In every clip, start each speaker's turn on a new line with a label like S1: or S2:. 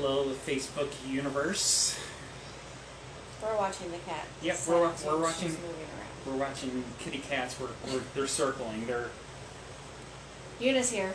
S1: Hello, the Facebook universe.
S2: We're watching the cat.
S1: Yep,
S2: we're
S1: watching.
S2: She's moving around.
S1: We're watching kitty cats. They're circling.
S2: Eunice here.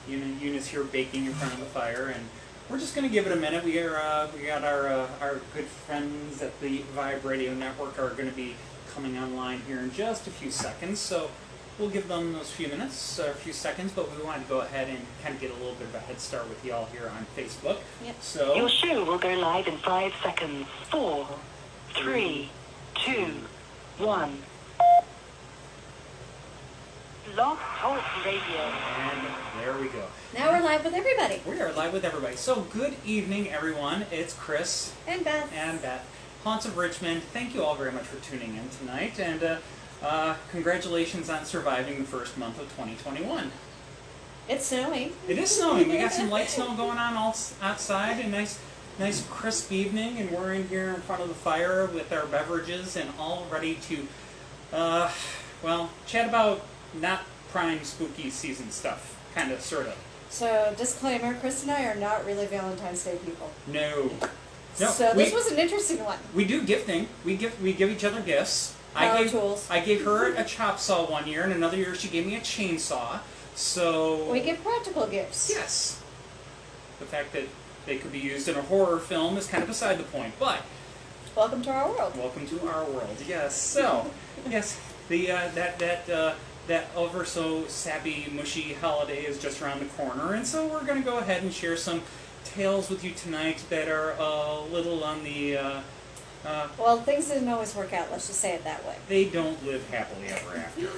S1: Eunice here baking in front of the fire, and we're just going to give it a minute. We got our good friends at the Vibe Radio Network are going to be coming online here in just a few seconds. So we'll give them those few minutes, a few seconds, but we wanted to go ahead and kind of get a little bit of a head start with y'all here on Facebook.
S2: Yep.
S1: So
S3: your show will go live in 5 seconds. 4, 3, 2, 1. Blog Talk Radio.
S1: And there we go.
S2: Now we're live with everybody.
S1: We are live with everybody. So good evening, everyone. It's Chris.
S2: And Beth.
S1: And Beth. Haunts of Richmond. Thank you all very much for tuning in tonight. And congratulations on surviving the first month of 2021.
S2: It's snowing.
S1: It is snowing. We got some light snow going on outside. A nice crisp evening. And we're in here in front of the fire with our beverages and all ready to, chat about not prime spooky season stuff. Kind of, sort of.
S2: So, disclaimer, Chris and I are not really Valentine's Day people.
S1: No,
S2: so this was an interesting one.
S1: We do gifting. We give each other gifts.
S2: Tools.
S1: I gave her a chop saw one year, and another year she gave me a chainsaw. So
S2: we give practical gifts.
S1: Yes. The fact that they could be used in a horror film is kind of beside the point, but
S2: welcome to our world.
S1: Welcome to our world. Yes. So yes, the that ever so sappy, mushy holiday is just around the corner, and so we're going to go ahead and share some tales with you tonight that are a little on the.
S2: Well, things didn't always work out. Let's just say it that way.
S1: They don't live happily ever after.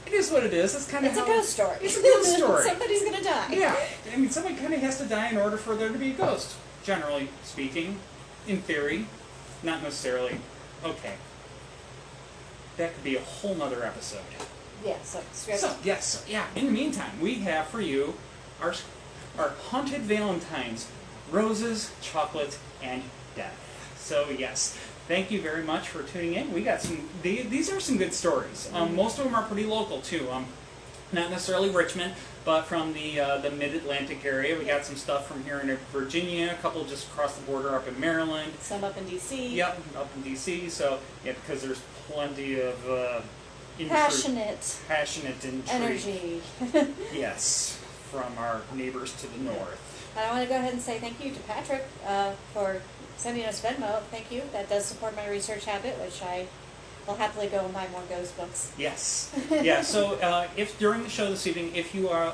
S1: It is what it is. It's kind of
S2: a ghost story.
S1: It's a ghost story.
S2: Somebody's going to die.
S1: Yeah, I mean, somebody kind of has to die in order for there to be a ghost. Generally speaking, in theory, not necessarily. Okay. That could be a whole nother episode.
S2: Yeah,
S1: In the meantime, we have for you our haunted Valentines, roses, chocolate, and death. So yes, thank you very much for tuning in. We got some. These are some good stories. Most of them are pretty local too. Not necessarily Richmond, but from the Mid-Atlantic area. We got some stuff from here in Virginia, a couple just across the border up in Maryland.
S2: Some up in D.C.
S1: Yep, up in D.C. So yeah, because there's plenty of
S2: passionate
S1: intrigue.
S2: Energy.
S1: Yes, from our neighbors to the north.
S2: And I want to go ahead and say thank you to Patrick for sending us Venmo. Thank you. That does support my research habit, which I will happily go and buy more ghost books.
S1: Yes. Yeah. So if during the show this evening, if you are,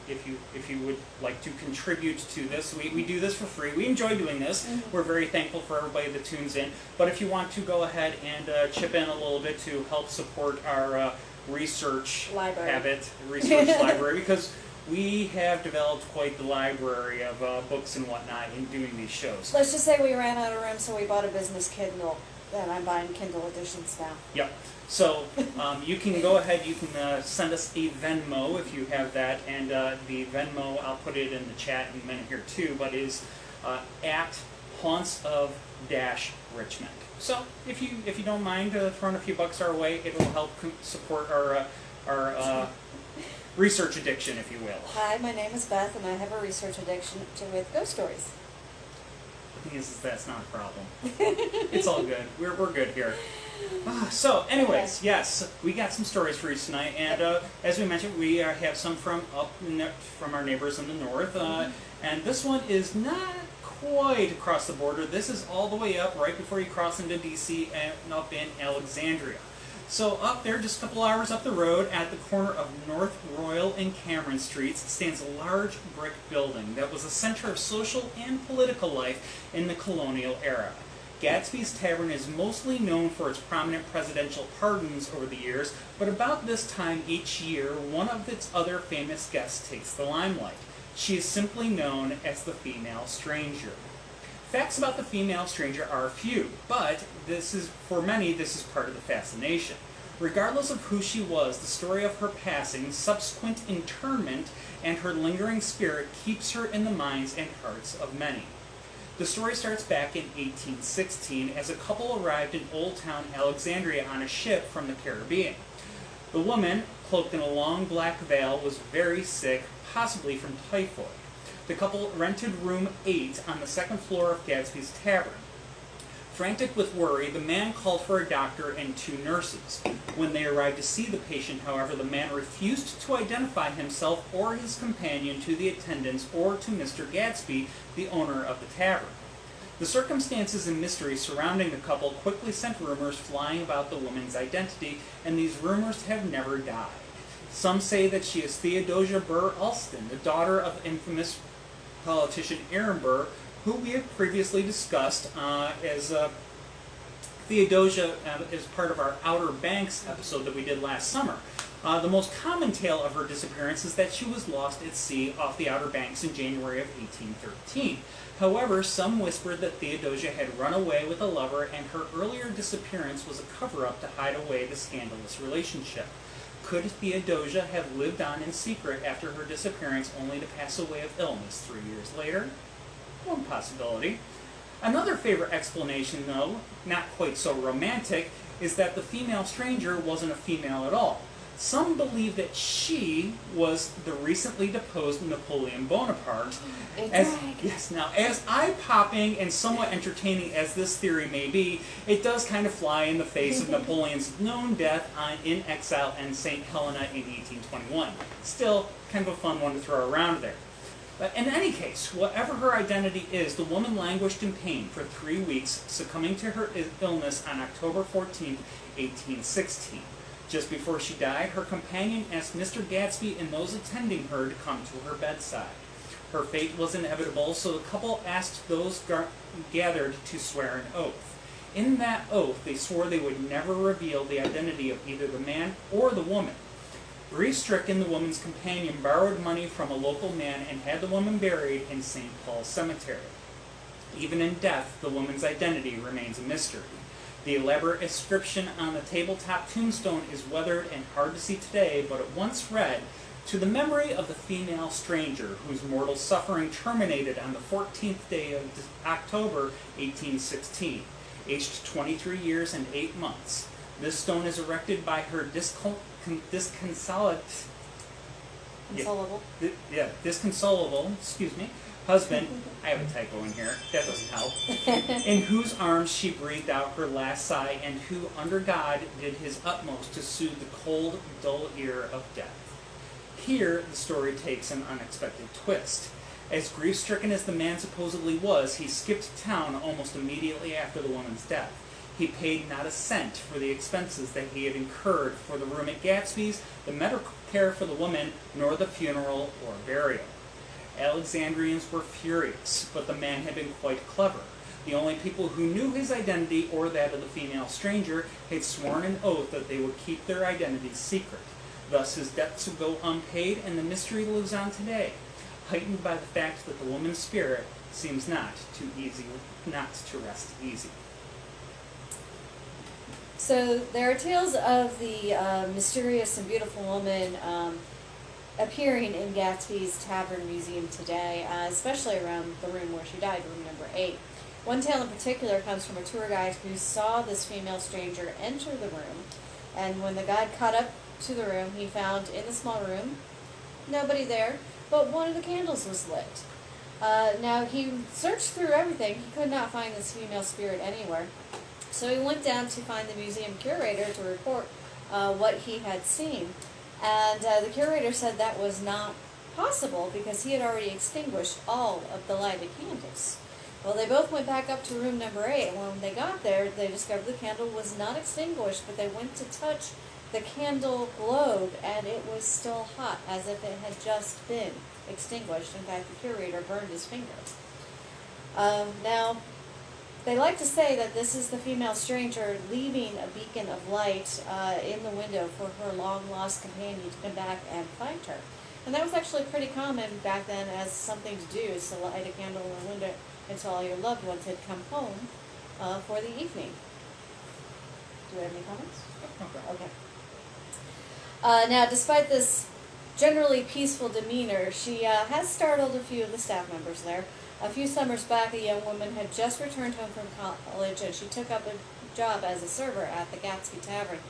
S1: if you would like to contribute to this, we do this for free. We enjoy doing this. Mm-hmm. We're very thankful for everybody that tunes in. But if you want to go ahead and chip in a little bit to help support our research library, because we have developed quite the library of books and whatnot in doing these shows.
S2: Let's just say we ran out of room, so we bought a business Kindle. And I'm buying Kindle editions now.
S1: Yep. So you can go ahead, you can send us a Venmo if you have that, and the Venmo, I'll put it in the chat in a minute here too, but is at Haunts of Richmond. So if you don't mind throwing a few bucks our way, it will help support our research addiction, if you will.
S2: Hi, my name is Beth, and I have a research addiction with ghost stories.
S1: The thing is, that's not a problem. It's all good. We're good here. So, anyways, yes, we got some stories for you tonight, and as we mentioned, we have some from our neighbors in the north, and this one is not quite across the border. This is all the way up right before you cross into D.C. and up in Alexandria. So up there, just a couple hours up the road, at the corner of North Royal and Cameron Streets, stands a large brick building that was a center of social and political life in the colonial era. Gadsby's Tavern is mostly known for its prominent presidential pardons over the years, but about this time each year, one of its other famous guests takes the limelight. She is simply known as the Female Stranger. Facts about the female stranger are few, but for many, this is part of the fascination. Regardless of who she was, the story of her passing, subsequent internment, and her lingering spirit keeps her in the minds and hearts of many. The story starts back in 1816 as a couple arrived in Old Town Alexandria on a ship from the Caribbean. The woman, cloaked in a long black veil, was very sick, possibly from typhoid. The couple rented room 8 on the second floor of Gadsby's Tavern. Frantic with worry, the man called for a doctor and 2 nurses. When they arrived to see the patient, however, the man refused to identify himself or his companion to the attendants or to Mr. Gadsby, the owner of the tavern. The circumstances and mystery surrounding the couple quickly sent rumors flying about the woman's identity, and these rumors have never died. Some say that she is Theodosia Burr Alston, the daughter of infamous politician Aaron Burr, who we have previously discussed as Theodosia is part of our Outer Banks episode that we did last summer. The most common tale of her disappearance is that she was lost at sea off the Outer Banks in January of 1813. However, some whispered that Theodosia had run away with a lover and her earlier disappearance was a cover-up to hide away the scandalous relationship. Could Theodosia have lived on in secret after her disappearance only to pass away of illness 3 years later? One possibility. Another favorite explanation, though, not quite so romantic, is that the female stranger wasn't a female at all. Some believe that she was the recently deposed Napoleon Bonaparte. Yes, now, as eye-popping and somewhat entertaining as this theory may be, it does kind of fly in the face of Napoleon's known death in exile in St. Helena in 1821. Still, kind of a fun one to throw around there. But in any case, whatever her identity is, the woman languished in pain for 3 weeks, succumbing to her illness on October 14, 1816. Just before she died, her companion asked Mr. Gadsby and those attending her to come to her bedside. Her fate was inevitable, so the couple asked those gathered to swear an oath. In that oath, they swore they would never reveal the identity of either the man or the woman. Grief-stricken, the woman's companion borrowed money from a local man and had the woman buried in St. Paul's Cemetery. Even in death, the woman's identity remains a mystery. The elaborate inscription on the tabletop tombstone is weathered and hard to see today, but it once read, "To the memory of the female stranger whose mortal suffering terminated on the 14th day of October 1816, aged 23 years and 8 months. This stone is erected by her disconsolable husband, I have a typo in here, that doesn't help, in whose arms she breathed out her last sigh, and who, under God, did his utmost to soothe the cold, dull ear of death." Here, the story takes an unexpected twist. As grief-stricken as the man supposedly was, he skipped town almost immediately after the woman's death. He paid not a cent for the expenses that he had incurred for the room at Gadsby's, the medical care for the woman, nor the funeral or burial. Alexandrians were furious, but the man had been quite clever. The only people who knew his identity or that of the female stranger had sworn an oath that they would keep their identities secret. Thus his debts would go unpaid and the mystery lives on today, heightened by the fact that the woman's spirit seems not to rest easy.
S2: So there are tales of the mysterious and beautiful woman appearing in Gadsby's Tavern Museum today, especially around the room where she died, room number 8. One tale in particular comes from a tour guide who saw this female stranger enter the room, and when the guide caught up to the room, he found in the small room nobody there, but one of the candles was lit. Now, he searched through everything. He could not find this female spirit anywhere. So he went down to find the museum curator to report what he had seen. And the curator said that was not possible because he had already extinguished all of the lighted candles. Well, they both went back up to room number 8, and when they got there, they discovered the candle was not extinguished, but they went to touch the candle globe, and it was still hot, as if it had just been extinguished. In fact, the curator burned his finger. Now, they like to say that this is the female stranger leaving a beacon of light in the window for her long-lost companion to come back and find her. And that was actually pretty common back then as something to do, is to light a candle in the window until all your loved ones had come home for the evening. Do we have any comments? Okay. Now, despite this generally peaceful demeanor, she has startled a few of the staff members there. A few summers back, a young woman had just returned home from college, and she took up a job as a server at the Gadsby Tavern.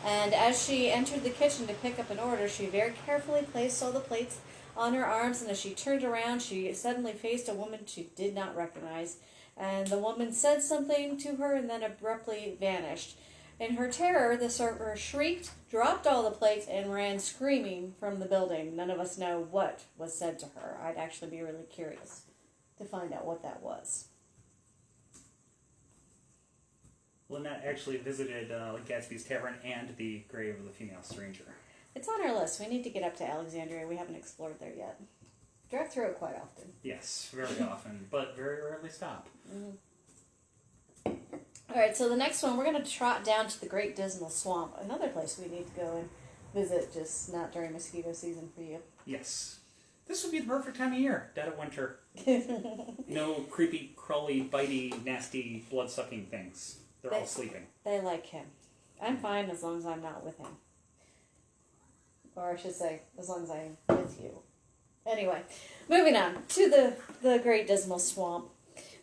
S2: And as she entered the kitchen to pick up an order, she very carefully placed all the plates on her arms, and as she turned around, she suddenly faced a woman she did not recognize. And the woman said something to her and then abruptly vanished. In her terror, the server shrieked, dropped all the plates, and ran screaming from the building. None of us know what was said to her. I'd actually be really curious to find out what that was.
S1: Lynette actually visited Gadsby's Tavern and the grave of the female stranger.
S2: It's on our list. We need to get up to Alexandria. We haven't explored there yet. Drive through it quite often.
S1: Yes, very often, but very rarely stop.
S2: Mm-hmm. Alright, so the next one, we're going to trot down to the Great Dismal Swamp. Another place we need to go and visit, just not during mosquito season for you.
S1: Yes. This would be the perfect time of year, dead of winter. No creepy, crawly, bitey, nasty, blood-sucking things. They're all sleeping.
S2: They like him. I'm fine as long as I'm not with him. Or I should say, as long as I'm with you. Anyway, moving on to the Great Dismal Swamp.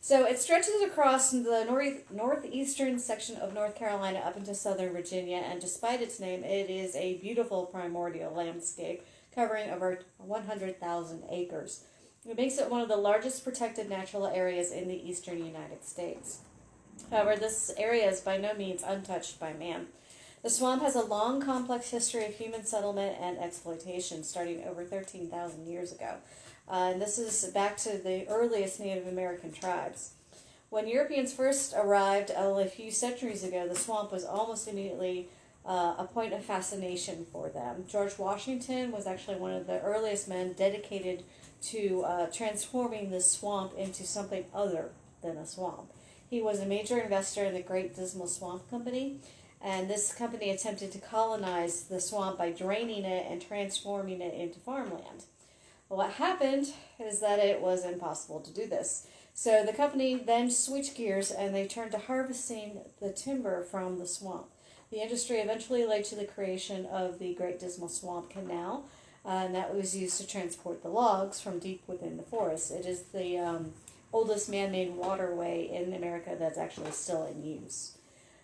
S2: So it stretches across the northeastern section of North Carolina up into southern Virginia, and despite its name, it is a beautiful primordial landscape covering over 100,000 acres. It makes it one of the largest protected natural areas in the eastern United States. However, this area is by no means untouched by man. The swamp has a long, complex history of human settlement and exploitation, starting over 13,000 years ago. And this is back to the earliest Native American tribes. When Europeans first arrived only a few centuries ago, the swamp was almost immediately a point of fascination for them. George Washington was actually one of the earliest men dedicated to transforming this swamp into something other than a swamp. He was a major investor in the Great Dismal Swamp Company, and this company attempted to colonize the swamp by draining it and transforming it into farmland. What happened is that it was impossible to do this. So the company then switched gears and they turned to harvesting the timber from the swamp. The industry eventually led to the creation of the Great Dismal Swamp Canal, and that was used to transport the logs from deep within the forest. It is the oldest man-made waterway in America that's actually still in use.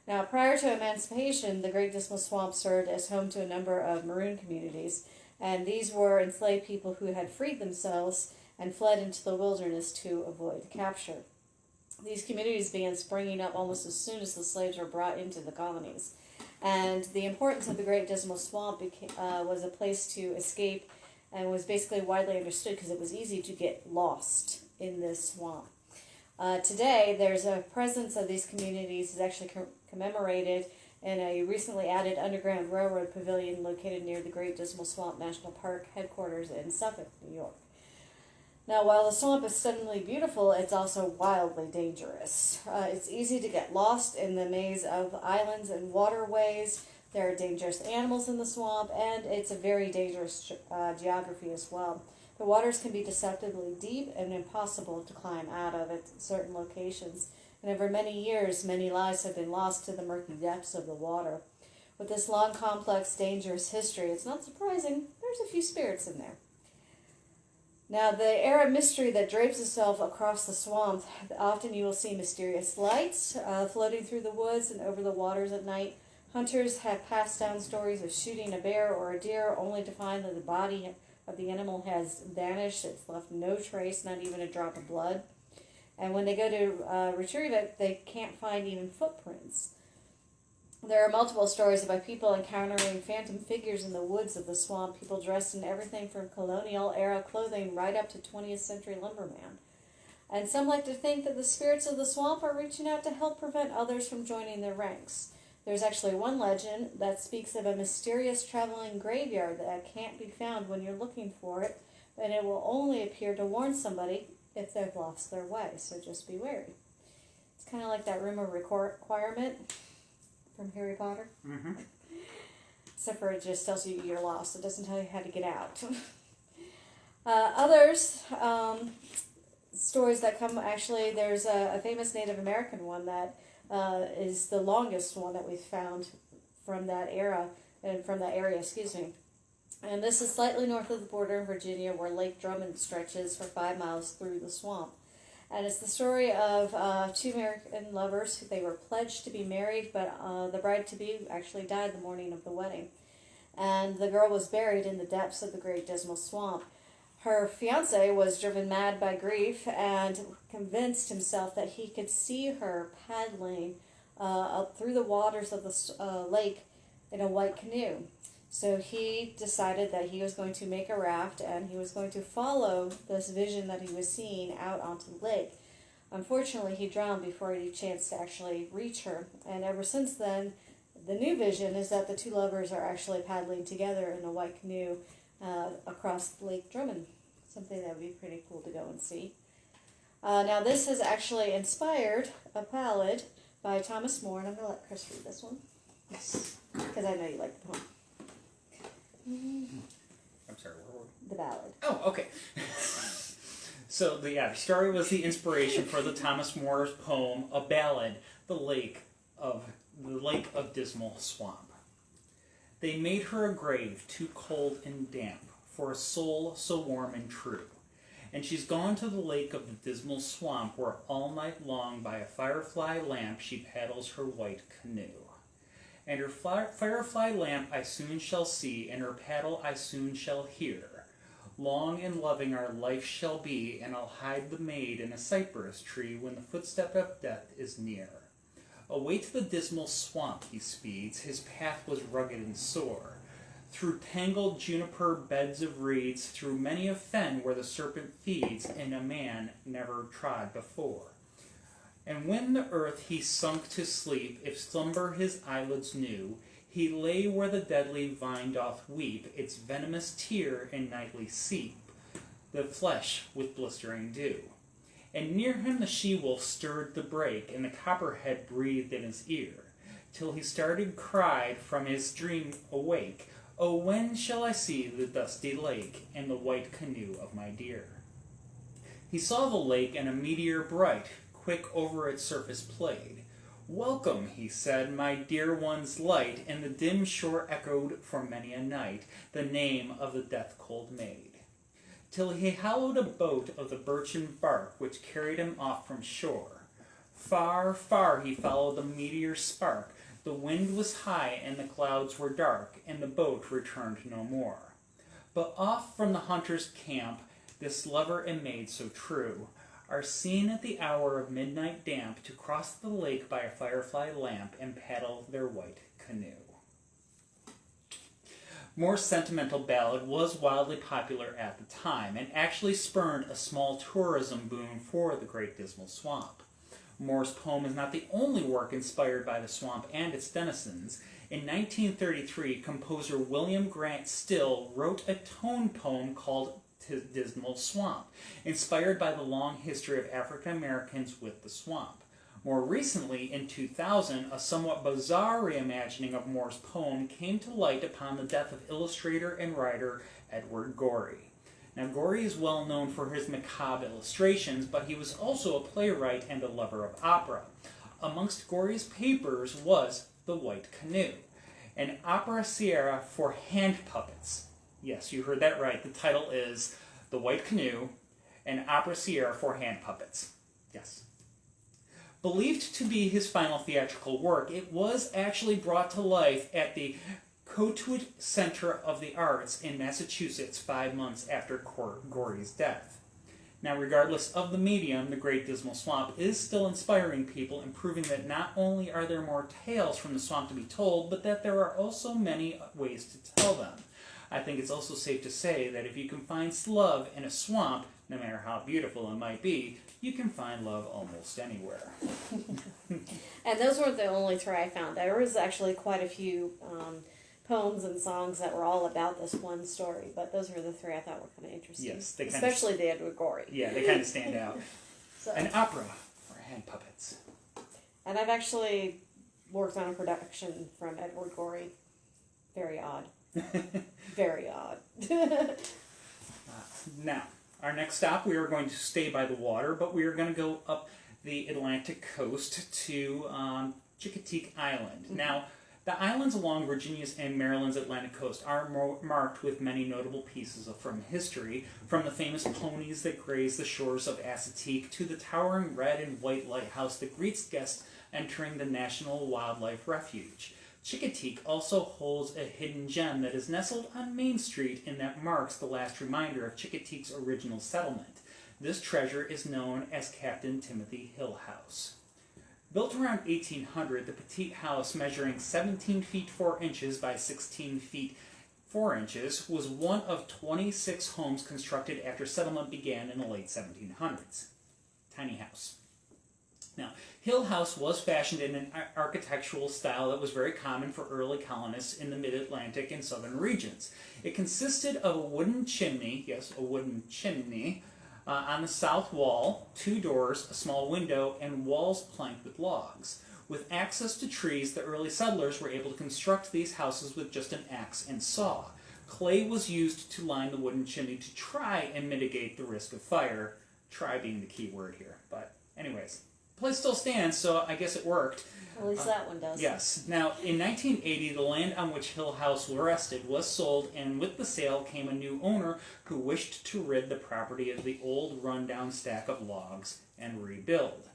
S2: Now, prior to emancipation, the Great Dismal Swamp served as home to a number of maroon communities, and these were enslaved people who had freed themselves and fled into the wilderness to avoid capture. These communities began springing up almost as soon as the slaves were brought into the colonies. And the importance of the Great Dismal Swamp was a place to escape and was basically widely understood because it was easy to get lost in this swamp. Today, there's a presence of these communities is actually commemorated in a recently added Underground Railroad pavilion located near the Great Dismal Swamp National Park headquarters in Suffolk, New York. Now, while the swamp is stunningly beautiful, it's also wildly dangerous. It's easy to get lost in the maze of islands and waterways. There are dangerous animals in the swamp, and it's a very dangerous geography as well. The waters can be deceptively deep and impossible to climb out of at certain locations. And over many years, many lives have been lost to the murky depths of the water. With this long, complex, dangerous history, it's not surprising there's a few spirits in there. Now, the air of mystery that drapes itself across the swamp, often you will see mysterious lights floating through the woods and over the waters at night. Hunters have passed down stories of shooting a bear or a deer only to find that the body of the animal has vanished. It's left no trace, not even a drop of blood. And when they go to retrieve it, they can't find even footprints. There are multiple stories about people encountering phantom figures in the woods of the swamp, people dressed in everything from colonial-era clothing right up to 20th century lumberman. And some like to think that the spirits of the swamp are reaching out to help prevent others from joining their ranks. There's actually one legend that speaks of a mysterious traveling graveyard that can't be found when you're looking for it, and it will only appear to warn somebody if they've lost their way, so just be wary. It's kind of like that room of requirement from Harry Potter.
S1: Mm-hmm.
S2: Except for it just tells you you're lost. It doesn't tell you how to get out. Others, stories that come, actually, there's a famous Native American one that is the longest one that we've found from that era, and from that area, excuse me. And this is slightly north of the border in Virginia, where Lake Drummond stretches for 5 miles through the swamp. And it's the story of two American lovers. They were pledged to be married, but the bride-to-be actually died the morning of the wedding. And the girl was buried in the depths of the Great Dismal Swamp. Her fiancé was driven mad by grief and convinced himself that he could see her paddling up through the waters of the lake in a white canoe. So he decided that he was going to make a raft and he was going to follow this vision that he was seeing out onto the lake. Unfortunately, he drowned before he had a chance to actually reach her. And ever since then, the new vision is that the two lovers are actually paddling together in a white canoe across Lake Drummond. Something that would be pretty cool to go and see. Now this has actually inspired a ballad by Thomas More, and I'm going to let Chris read this one.
S1: Yes.
S2: Because I know you like the poem.
S1: I'm sorry, where were we?
S2: The ballad.
S1: Oh, okay. So the story was the inspiration for the Thomas More's poem, a ballad, the Lake of Dismal Swamp. They made her a grave too cold and damp for a soul so warm and true, and she's gone to the lake of the Dismal Swamp, where all night long by a firefly lamp she paddles her white canoe. And her firefly lamp I soon shall see, and her paddle I soon shall hear. Long and loving our life shall be, and I'll hide the maid in a cypress tree when the footstep of death is near. Away to the Dismal Swamp he speeds, his path was rugged and sore, through tangled juniper beds of reeds, through many a fen where the serpent feeds, and a man never trod before. And when the earth he sunk to sleep, if slumber his eyelids knew, he lay where the deadly vine doth weep, its venomous tear and nightly seep, the flesh with blistering dew. And near him the she-wolf stirred the brake, and the copperhead breathed in his ear, till he started cried from his dream awake, "Oh, when shall I see the dusty lake, and the white canoe of my dear?" He saw the lake, and a meteor bright, quick over its surface played. "Welcome," he said, "my dear one's light," and the dim shore echoed for many a night the name of the death-cold maid. Till he hallowed a boat of the birchen bark, which carried him off from shore. Far, far he followed the meteor spark. The wind was high and the clouds were dark, and the boat returned no more. But off from the hunter's camp, this lover and maid so true are seen at the hour of midnight damp to cross the lake by a firefly lamp and paddle their white canoe. Moore's sentimental ballad was wildly popular at the time and actually spurned a small tourism boom for the Great Dismal Swamp. Moore's poem is not the only work inspired by the swamp and its denizens. In 1933, composer William Grant Still wrote a tone poem called Dismal Swamp, inspired by the long history of African Americans with the swamp. More recently, in 2000, a somewhat bizarre reimagining of Moore's poem came to light upon the death of illustrator and writer Edward Gorey. Now, Gorey is well known for his macabre illustrations, but he was also a playwright and a lover of opera. Amongst Gorey's papers was The White Canoe, an opera seria for hand puppets. Yes, you heard that right. The title is The White Canoe, an opera seria for hand puppets. Yes. Believed to be his final theatrical work, it was actually brought to life at the Cupid Center of the Arts in Massachusetts 5 months after Gorey's death. Now, regardless of the medium, the Great Dismal Swamp is still inspiring people and proving that not only are there more tales from the swamp to be told, but that there are also many ways to tell them. I think it's also safe to say that if you can find love in a swamp, no matter how beautiful it might be, you can find love almost anywhere.
S2: And those weren't the only three I found. There was actually quite a few poems and songs that were all about this one story, but those were the three I thought were kind of interesting.
S1: Yes, they
S2: especially the Edward Gorey.
S1: Yeah, they kind of stand out.
S2: So,
S1: An opera for hand puppets.
S2: And I've actually worked on a production from Edward Gorey. Very odd. Very odd.
S1: Now, our next stop, we are going to stay by the water, but we are going to go up the Atlantic coast to Chincoteague Island.
S2: Mm-hmm.
S1: Now, The islands along Virginia's and Maryland's Atlantic coast are marked with many notable pieces from history, from the famous ponies that graze the shores of Assateague to the towering red and white lighthouse that greets guests entering the National Wildlife Refuge. Chincoteague also holds a hidden gem that is nestled on Main Street and that marks the last reminder of Chincoteague's original settlement. This treasure is known as Captain Timothy Hill House. Built around 1800, the petite house, measuring 17 feet 4 inches by 16 feet 4 inches, was one of 26 homes constructed after settlement began in the late 1700s. Tiny house. Now, Hill House was fashioned in an architectural style that was very common for early colonists in the mid-Atlantic and southern regions. It consisted of a wooden chimney, yes, a wooden chimney, on the south wall, 2 doors, a small window, and walls planked with logs. With access to trees, the early settlers were able to construct these houses with just an axe and saw. Clay was used to line the wooden chimney to try and mitigate the risk of fire. Try being the key word here. But anyways, the place still stands, so I guess it worked.
S2: At least that one does.
S1: Yes. Now, in 1980, the land on which Hill House rested was sold, and with the sale came a new owner who wished to rid the property of the old, run-down stack of logs and rebuild.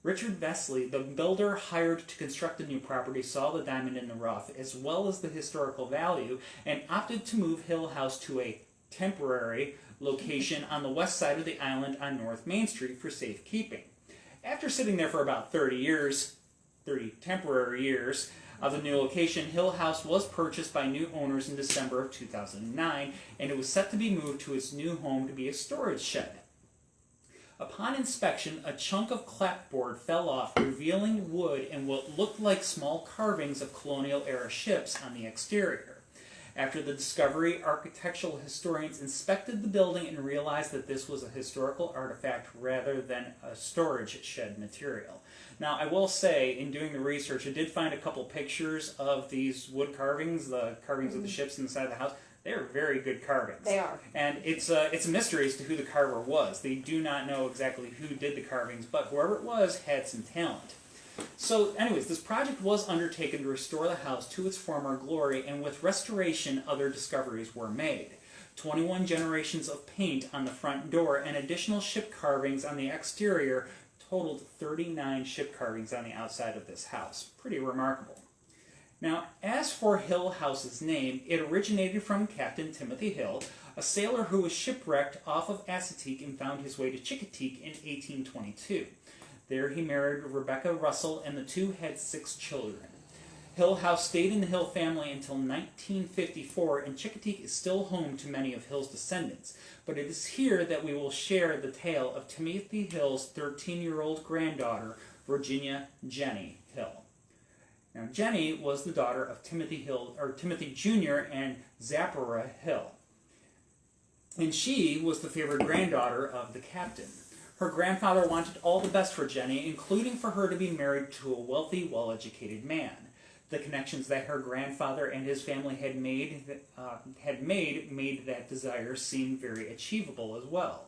S1: Richard Ghastly, the builder hired to construct the new property, saw the diamond in the rough, as well as the historical value, and opted to move Hill House to a temporary location on the west side of the island on North Main Street for safekeeping. After sitting there for about 30 temporary years of the new location, Hill House was purchased by new owners in December of 2009, and it was set to be moved to its new home to be a storage shed. Upon inspection, a chunk of clapboard fell off, revealing wood and what looked like small carvings of colonial-era ships on the exterior. After the discovery, architectural historians inspected the building and realized that this was a historical artifact rather than a storage shed material. Now, I will say, in doing the research, I did find a couple pictures of these wood carvings, the carvings of the ships inside the house. They are very good carvings.
S2: They are.
S1: And it's a mystery as to who the carver was. They do not know exactly who did the carvings, but whoever it was had some talent. So, anyways, this project was undertaken to restore the house to its former glory, and with restoration, other discoveries were made. 21 generations of paint on the front door and additional ship carvings on the exterior totaled 39 ship carvings on the outside of this house. Pretty remarkable. Now, as for Hill House's name, it originated from Captain Timothy Hill, a sailor who was shipwrecked off of Assateague and found his way to Chincoteague in 1822. There he married Rebecca Russell, and the two had 6 children. Hill House stayed in the Hill family until 1954, and Chincoteague is still home to many of Hill's descendants. But it is here that we will share the tale of Timothy Hill's 13-year-old granddaughter, Virginia Jenny Hill. Now, Jenny was the daughter of Timothy Jr. and Zachariah Hill, and she was the favored granddaughter of the captain. Her grandfather wanted all the best for Jenny, including for her to be married to a wealthy, well-educated man. The connections that her grandfather and his family had made that desire seem very achievable as well.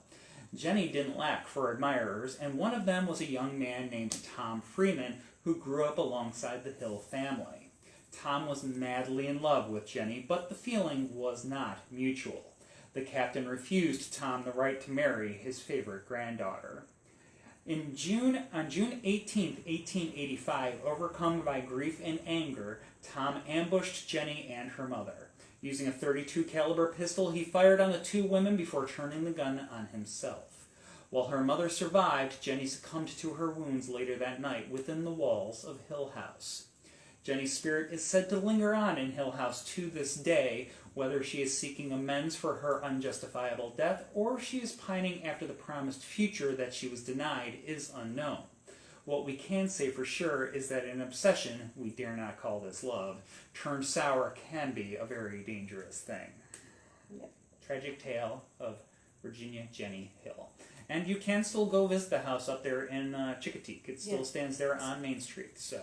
S1: Jenny didn't lack for admirers, and one of them was a young man named Tom Freeman, who grew up alongside the Hill family. Tom was madly in love with Jenny, but the feeling was not mutual. The captain refused Tom the right to marry his favorite granddaughter. On June 18, 1885, overcome by grief and anger, Tom ambushed Jenny and her mother. Using a .32 caliber pistol, he fired on the 2 women before turning the gun on himself. While her mother survived, Jenny succumbed to her wounds later that night within the walls of Hill House. Jenny's spirit is said to linger on in Hill House to this day. Whether she is seeking amends for her unjustifiable death or she is pining after the promised future that she was denied is unknown. What we can say for sure is that an obsession, we dare not call this love, turned sour can be a very dangerous thing.
S2: Yep.
S1: Tragic tale of Virginia Jenny Hill. And you can still go visit the house up there in Chincoteague. It still stands there on Main Street. So,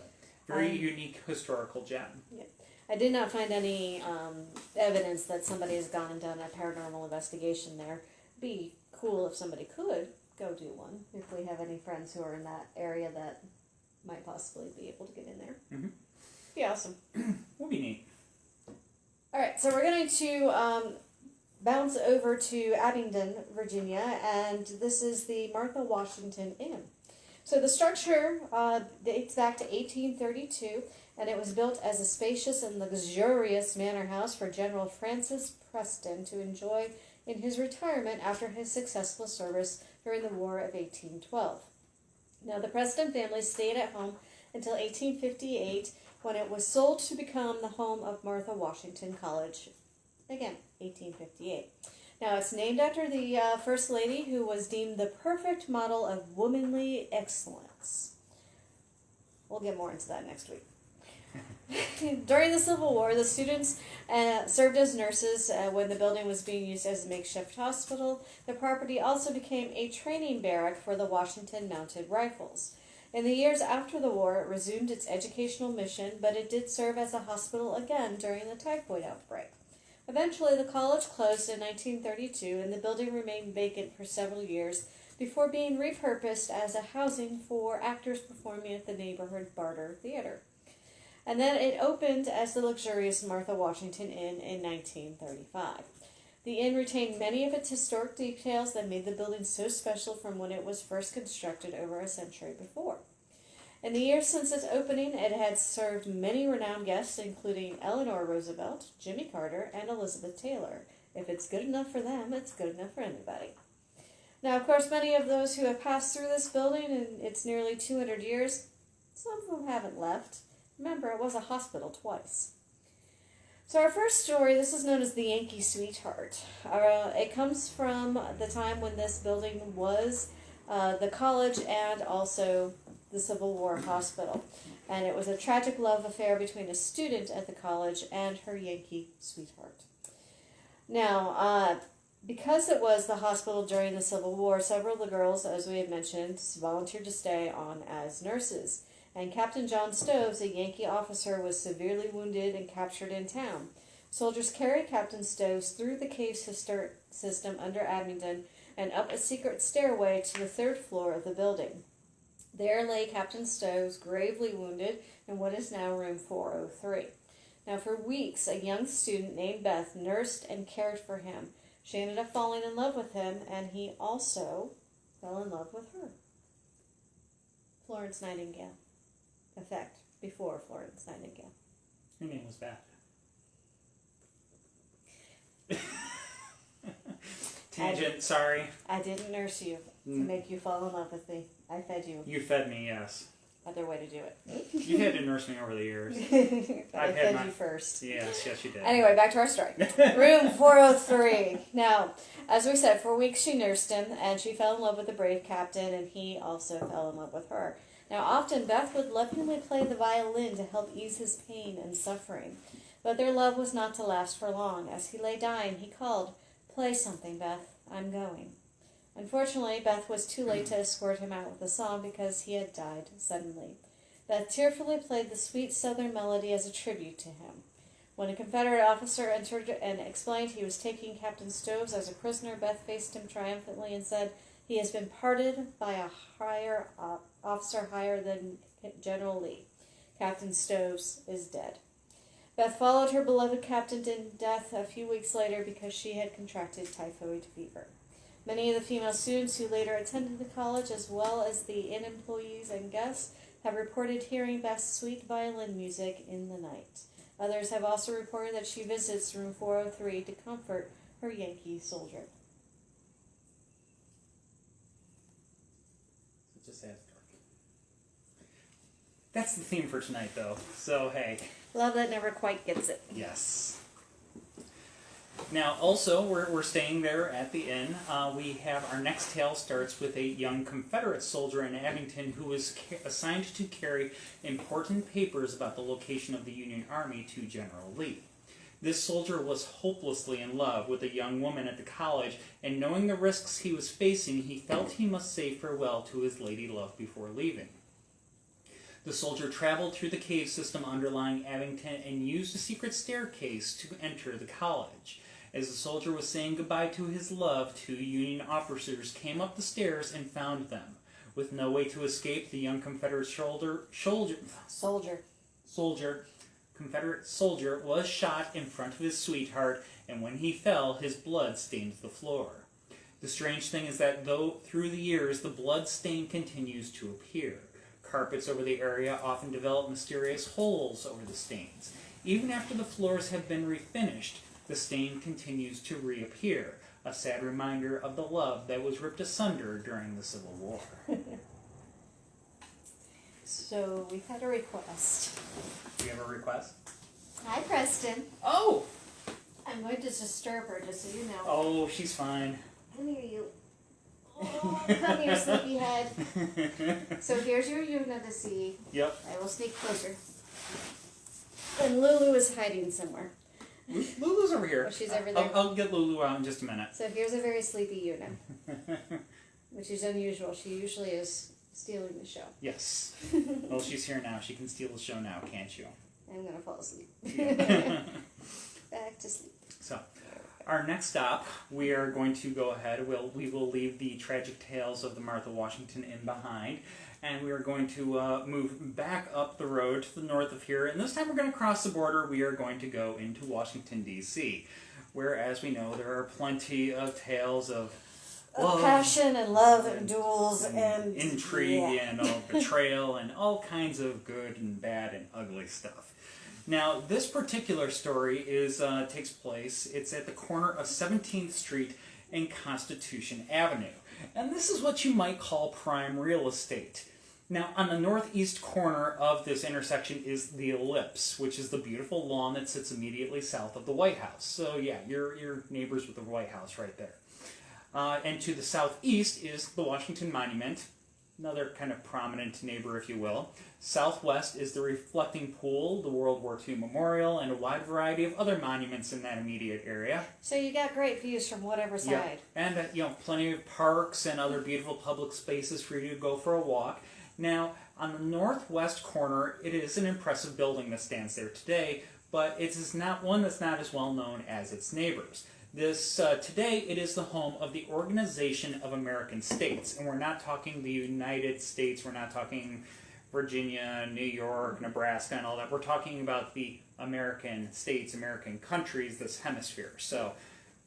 S1: very unique historical gem.
S2: Yeah. I did not find any evidence that somebody has gone and done a paranormal investigation there. It'd be cool if somebody could go do one, if we have any friends who are in that area that might possibly be able to get in there.
S1: Mm-hmm.
S2: Be awesome.
S1: Would be neat.
S2: All right, so we're going to bounce over to Abingdon, Virginia, and this is the Martha Washington Inn. So the structure dates back to 1832, and it was built as a spacious and luxurious manor house for General Francis Preston to enjoy in his retirement after his successful service during the War of 1812. Now, the Preston family stayed at home until 1858, when it was sold to become the home of Martha Washington College. Again, 1858. Now, it's named after the First Lady, who was deemed the perfect model of womanly excellence. We'll get more into that next week. During the Civil War, the students served as nurses when the building was being used as a makeshift hospital. The property also became a training barrack for the Washington Mounted Rifles. In the years after the war, it resumed its educational mission, but it did serve as a hospital again during the typhoid outbreak. Eventually, the college closed in 1932, and the building remained vacant for several years before being repurposed as a housing for actors performing at the neighborhood Barter Theater. And then it opened as the luxurious Martha Washington Inn in 1935. The inn retained many of its historic details that made the building so special from when it was first constructed over a century before. In the years since its opening, it had served many renowned guests, including Eleanor Roosevelt, Jimmy Carter, and Elizabeth Taylor. If it's good enough for them, it's good enough for anybody. Now, of course, many of those who have passed through this building in its nearly 200 years, some of them haven't left. Remember, it was a hospital twice. So our first story, this is known as the Yankee Sweetheart. It comes from the time when this building was the college and also the Civil War hospital. And it was a tragic love affair between a student at the college and her Yankee sweetheart. Now, because it was the hospital during the Civil War, several of the girls, as we had mentioned, volunteered to stay on as nurses. And Captain John Stoves, a Yankee officer, was severely wounded and captured in town. Soldiers carried Captain Stoves through the cave system under Abingdon and up a secret stairway to the third floor of the building. There lay Captain Stoves, gravely wounded, in what is now room 403. Now, for weeks, a young student named Beth nursed and cared for him. She ended up falling in love with him, and he also fell in love with her. Florence Nightingale. Effect before Florence Nightingale.
S1: Her name was Beth. Tangent, sorry.
S2: I didn't nurse you to make you fall in love with me. I fed you.
S1: You fed me, yes.
S2: Other way to do it.
S1: You've had to nurse me over the years.
S2: I fed you first.
S1: Yes, you did.
S2: Anyway, back to our story. Room 403. Now, as we said, for weeks she nursed him, and she fell in love with the brave captain, and he also fell in love with her. Now, often Beth would lovingly play the violin to help ease his pain and suffering. But their love was not to last for long. As he lay dying, he called, "Play something, Beth. I'm going." Unfortunately, Beth was too late to escort him out with a song because he had died suddenly. Beth tearfully played the sweet southern melody as a tribute to him. When a Confederate officer entered and explained he was taking Captain Stoves as a prisoner, Beth faced him triumphantly and said, "He has been pardoned by a higher officer higher than General Lee. Captain Stoves is dead." Beth followed her beloved captain to death a few weeks later because she had contracted typhoid fever. Many of the female students who later attended the college, as well as the inn employees and guests, have reported hearing Beth's sweet violin music in the night. Others have also reported that she visits room 403 to comfort her Yankee soldier.
S1: Just as dark. That's the theme for tonight, though. So, hey.
S2: Love that never quite gets it.
S1: Yes. Now, also, we're staying there at the inn. We have our next tale starts with a young Confederate soldier in Abington who was assigned to carry important papers about the location of the Union Army to General Lee. This soldier was hopelessly in love with a young woman at the college, and knowing the risks he was facing, he felt he must say farewell to his lady love before leaving. The soldier traveled through the cave system underlying Abington and used a secret staircase to enter the college. As the soldier was saying goodbye to his love, two Union officers came up the stairs and found them. With no way to escape, the young Confederate soldier Confederate soldier was shot in front of his sweetheart, and when he fell, his blood stained the floor. The strange thing is that though through the years the blood stain continues to appear. Carpets over the area often develop mysterious holes over the stains. Even after the floors have been refinished, the stain continues to reappear, a sad reminder of the love that was ripped asunder during the Civil War.
S2: So we've had a request.
S1: Do you have a request?
S2: Hi, Preston.
S1: Oh!
S2: I'm going to disturb her, just so you know.
S1: Oh, she's fine.
S2: Come here, you. Oh, come here, sleepyhead. So here's your Yuna to see.
S1: Yep.
S2: I will sneak closer. And Lulu is hiding somewhere.
S1: Lulu's over here.
S2: Oh, she's over there.
S1: I'll get Lulu out in just a minute.
S2: So here's a very sleepy Yuna, which is unusual. She usually is stealing the show.
S1: Yes. Well, she's here now. She can steal the show now, can't you?
S2: I'm going to fall asleep.
S1: Yeah.
S2: Back to sleep.
S1: So, our next stop, we are going to go ahead. We will leave the tragic tales of the Martha Washington Inn behind, and we are going to move back up the road to the north of here. And this time we're going to cross the border. We are going to go into Washington, D.C., where, as we know, there are plenty of tales of love,
S2: passion and love and duels and
S1: intrigue and betrayal and all kinds of good and bad and ugly stuff. Now, this particular story takes place, it's at the corner of 17th Street and Constitution Avenue. And this is what you might call prime real estate. Now, on the northeast corner of this intersection is the Ellipse, which is the beautiful lawn that sits immediately south of the White House. So, yeah, you're neighbors with the White House right there. And to the southeast is the Washington Monument, another kind of prominent neighbor, if you will. Southwest is the Reflecting Pool, the World War II Memorial, and a wide variety of other monuments in that immediate area.
S2: So you got great views from whatever side.
S1: Yeah. And, plenty of parks and other beautiful public spaces for you to go for a walk. Now, on the northwest corner, it is an impressive building that stands there today, but it is not one that's not as well known as its neighbors. Today, it is the home of the Organization of American States, and we're not talking the United States, we're not talking Virginia, New York, Nebraska, and all that. We're talking about the American states, American countries, this hemisphere. So,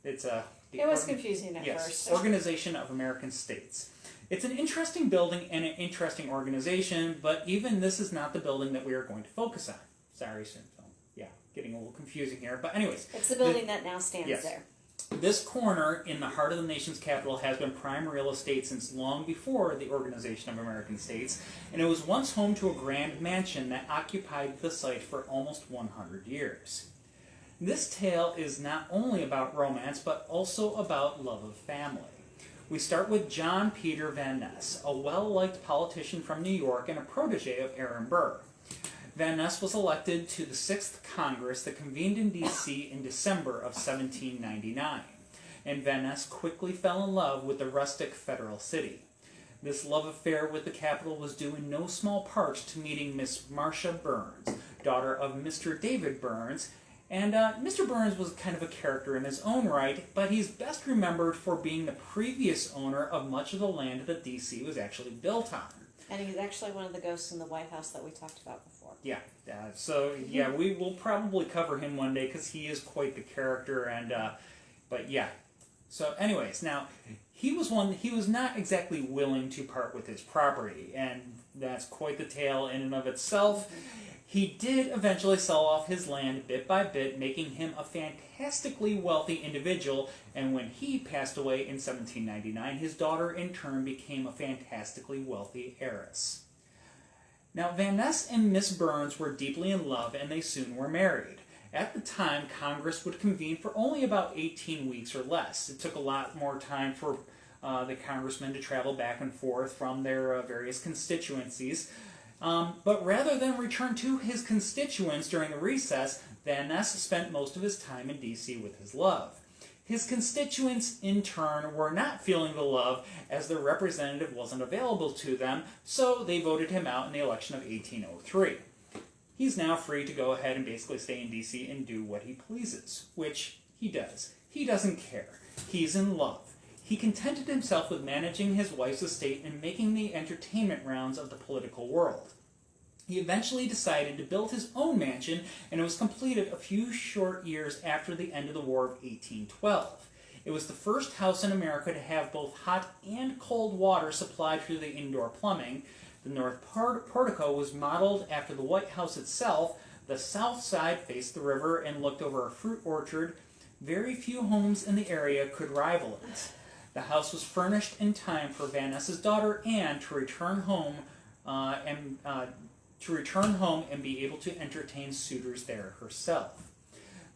S1: it's a...
S2: It was confusing at
S1: yes,
S2: first.
S1: Organization of American States. It's an interesting building and an interesting organization, but even this is not the building that we are going to focus on. Sorry, so yeah, getting a little confusing here. But anyways.
S2: It's the building that now stands
S1: yes.
S2: there.
S1: This corner in the heart of the nation's capital has been prime real estate since long before the Organization of American States, and it was once home to a grand mansion that occupied the site for almost 100 years. This tale is not only about romance, but also about love of family. We start with John Peter Van Ness, a well-liked politician from New York and a protege of Aaron Burr. Van Ness was elected to the 6th Congress that convened in D.C. in December of 1799, and Van Ness quickly fell in love with the rustic federal city. This love affair with the capital was due in no small part to meeting Miss Marcia Burns, daughter of Mr. David Burns, and Mr. Burns was kind of a character in his own right, but he's best remembered for being the previous owner of much of the land that D.C. was actually built on.
S2: And he's actually one of the ghosts in the White House that we talked about before.
S1: Yeah, we will probably cover him one day because he is quite the character. And but yeah, so anyways, now he was not exactly willing to part with his property, and that's quite the tale in and of itself. He did eventually sell off his land bit by bit, making him a fantastically wealthy individual, and when he passed away in 1799, his daughter in turn became a fantastically wealthy heiress. Now, Van Ness and Miss Burns were deeply in love, and they soon were married. At the time, Congress would convene for only about 18 weeks or less. It took a lot more time for the congressmen to travel back and forth from their various constituencies. But rather than return to his constituents during the recess, Van Ness spent most of his time in D.C. with his love. His constituents, in turn, were not feeling the love as their representative wasn't available to them, so they voted him out in the election of 1803. He's now free to go ahead and basically stay in D.C. and do what he pleases, which he does. He doesn't care. He's in love. He contented himself with managing his wife's estate and making the entertainment rounds of the political world. He eventually decided to build his own mansion, and it was completed a few short years after the end of the War of 1812. It was the first house in America to have both hot and cold water supplied through the indoor plumbing. The north portico was modeled after the White House itself. The south side faced the river and looked over a fruit orchard. Very few homes in the area could rival it. The house was furnished in time for Van Ness's daughter Anne to return home and be able to entertain suitors there herself.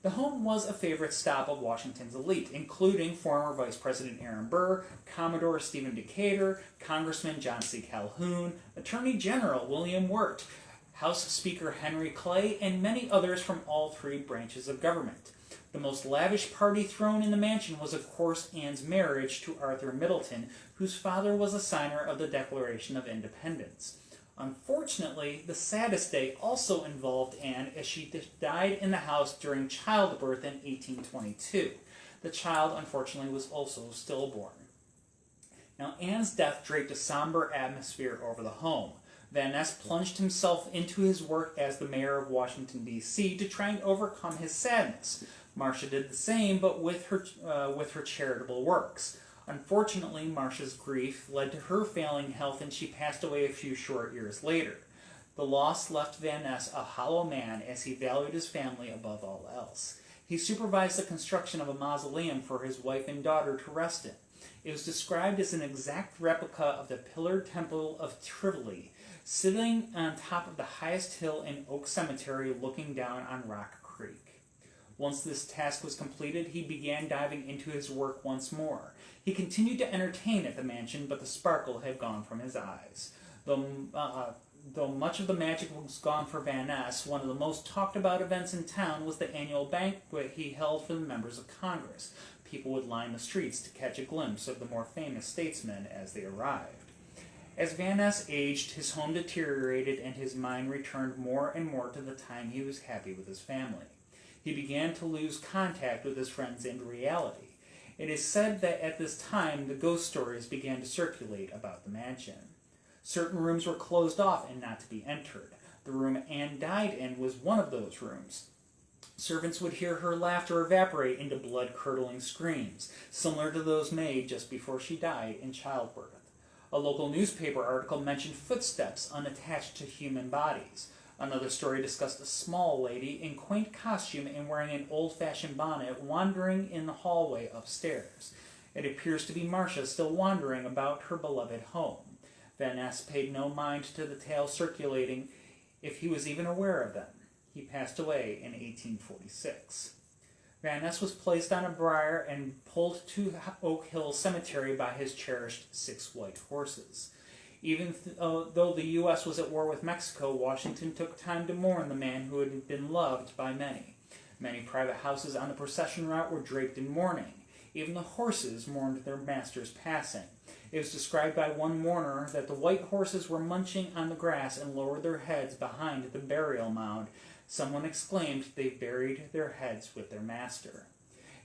S1: The home was a favorite stop of Washington's elite, including former Vice President Aaron Burr, Commodore Stephen Decatur, Congressman John C. Calhoun, Attorney General William Wirt, House Speaker Henry Clay, and many others from all three branches of government. The most lavish party thrown in the mansion was, of course, Anne's marriage to Arthur Middleton, whose father was a signer of the Declaration of Independence. Unfortunately, the saddest day also involved Anne, as she died in the house during childbirth in 1822. The child, unfortunately, was also stillborn. Now, Anne's death draped a somber atmosphere over the home. Van Ness plunged himself into his work as the mayor of Washington, D.C. to try and overcome his sadness. Marcia did the same, but with her charitable works. Unfortunately, Marcia's grief led to her failing health, and she passed away a few short years later. The loss left Van Ness a hollow man, as he valued his family above all else. He supervised the construction of a mausoleum for his wife and daughter to rest in. It was described as an exact replica of the pillared temple of Tivoli, sitting on top of the highest hill in Oak Cemetery looking down on Rock Creek. Once this task was completed, he began diving into his work once more. He continued to entertain at the mansion, but the sparkle had gone from his eyes. Though much of the magic was gone for Van Ness, one of the most talked about events in town was the annual banquet he held for the members of Congress. People would line the streets to catch a glimpse of the more famous statesmen as they arrived. As Van Ness aged, his home deteriorated and his mind returned more and more to the time he was happy with his family. He began to lose contact with his friends and reality. It is said that at this time the ghost stories began to circulate about the mansion. Certain rooms were closed off and not to be entered. The room Anne died in was one of those rooms. Servants would hear her laughter evaporate into blood-curdling screams, similar to those made just before she died in childbirth. A local newspaper article mentioned footsteps unattached to human bodies. Another story discussed a small lady in quaint costume and wearing an old-fashioned bonnet wandering in the hallway upstairs. It appears to be Marcia still wandering about her beloved home. Van Ness paid no mind to the tales circulating, if he was even aware of them. He passed away in 1846. Van Ness was placed on a bier and pulled to Oak Hill Cemetery by his cherished 6 white horses. Even though the U.S. was at war with Mexico, Washington took time to mourn the man who had been loved by many. Many private houses on the procession route were draped in mourning. Even the horses mourned their master's passing. It was described by one mourner that the white horses were munching on the grass and lowered their heads behind the burial mound. Someone exclaimed they buried their heads with their master.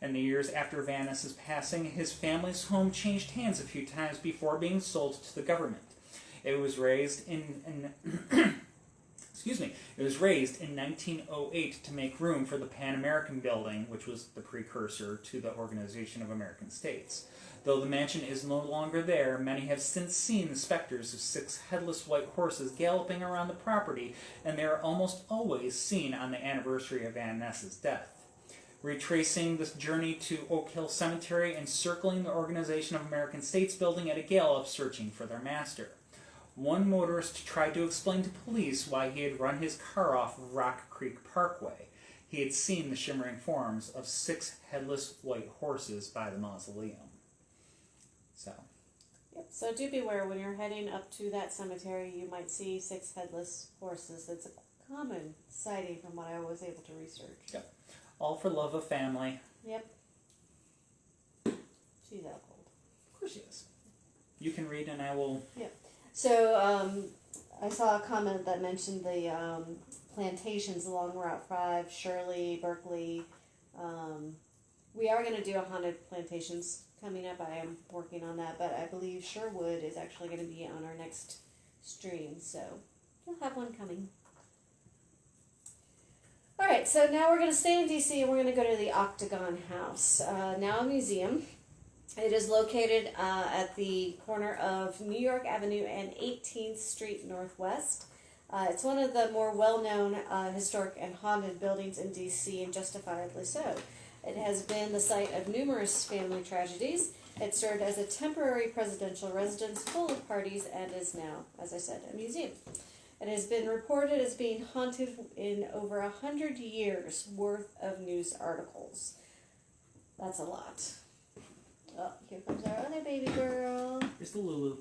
S1: In the years after Van Ness's passing, his family's home changed hands a few times before being sold to the government. It was raised in It was raised in 1908 to make room for the Pan American Building, which was the precursor to the Organization of American States. Though the mansion is no longer there, many have since seen the specters of 6 headless white horses galloping around the property, and they are almost always seen on the anniversary of Van Ness's death. Retracing this journey to Oak Hill Cemetery and circling the Organization of American States building at a gallop, searching for their master. One motorist tried to explain to police why he had run his car off Rock Creek Parkway. He had seen the shimmering forms of 6 headless white horses by the mausoleum.
S2: Yep. So do beware when you're heading up to that cemetery. You might see 6 headless horses. It's a common sighting from what I was able to research.
S1: Yep. All for love of family.
S2: Yep. She's out cold.
S1: Of course she is. You can read and I will...
S2: Yep. So I saw a comment that mentioned the plantations along Route 5, Shirley, Berkeley. We are going to do a haunted plantations coming up. I am working on that, but I believe Sherwood is actually going to be on our next stream. So You'll have one coming. All right, so now we're going to stay in D.C. and we're going to go to the Octagon House, now a museum. It is located at the corner of New York Avenue and 18th Street Northwest. It's one of the more well-known historic and haunted buildings in D.C., and justifiably so. It has been the site of numerous family tragedies. It served as a temporary presidential residence full of parties and is now, as I said, a museum. It has been reported as being haunted in over 100 years worth of news articles. That's a lot. Oh, here comes our other baby girl.
S1: Here's the Lulu.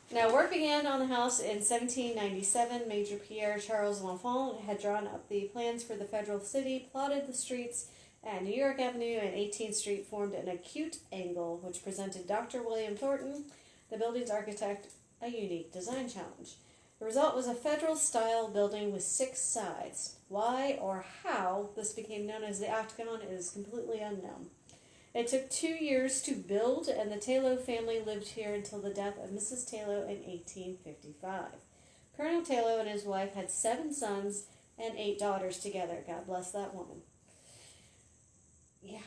S2: Now, work began on the house in 1797. Major Pierre Charles L'Enfant had drawn up the plans for the federal city, plotted the streets, and New York Avenue and 18th Street formed an acute angle, which presented Dr. William Thornton, the building's architect, a unique design challenge. The result was a federal-style building with 6 sides. Why or how this became known as the Octagon is completely unknown. It took 2 years to build, and the Taylor family lived here until the death of Mrs. Taylor in 1855. Colonel Taylor and his wife had 7 sons and 8 daughters together. God bless that woman. Yeah.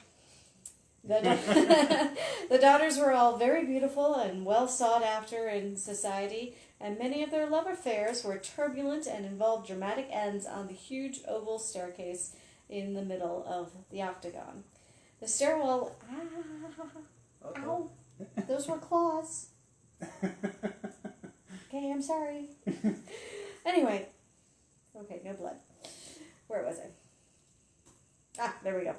S2: The daughters were all very beautiful and well sought after in society, and many of their love affairs were turbulent and involved dramatic ends on the huge oval staircase in the middle of the Octagon. The stairwell... Ow! Those were claws. Okay, I'm sorry. Anyway. Okay, no blood. Where was I? There we go.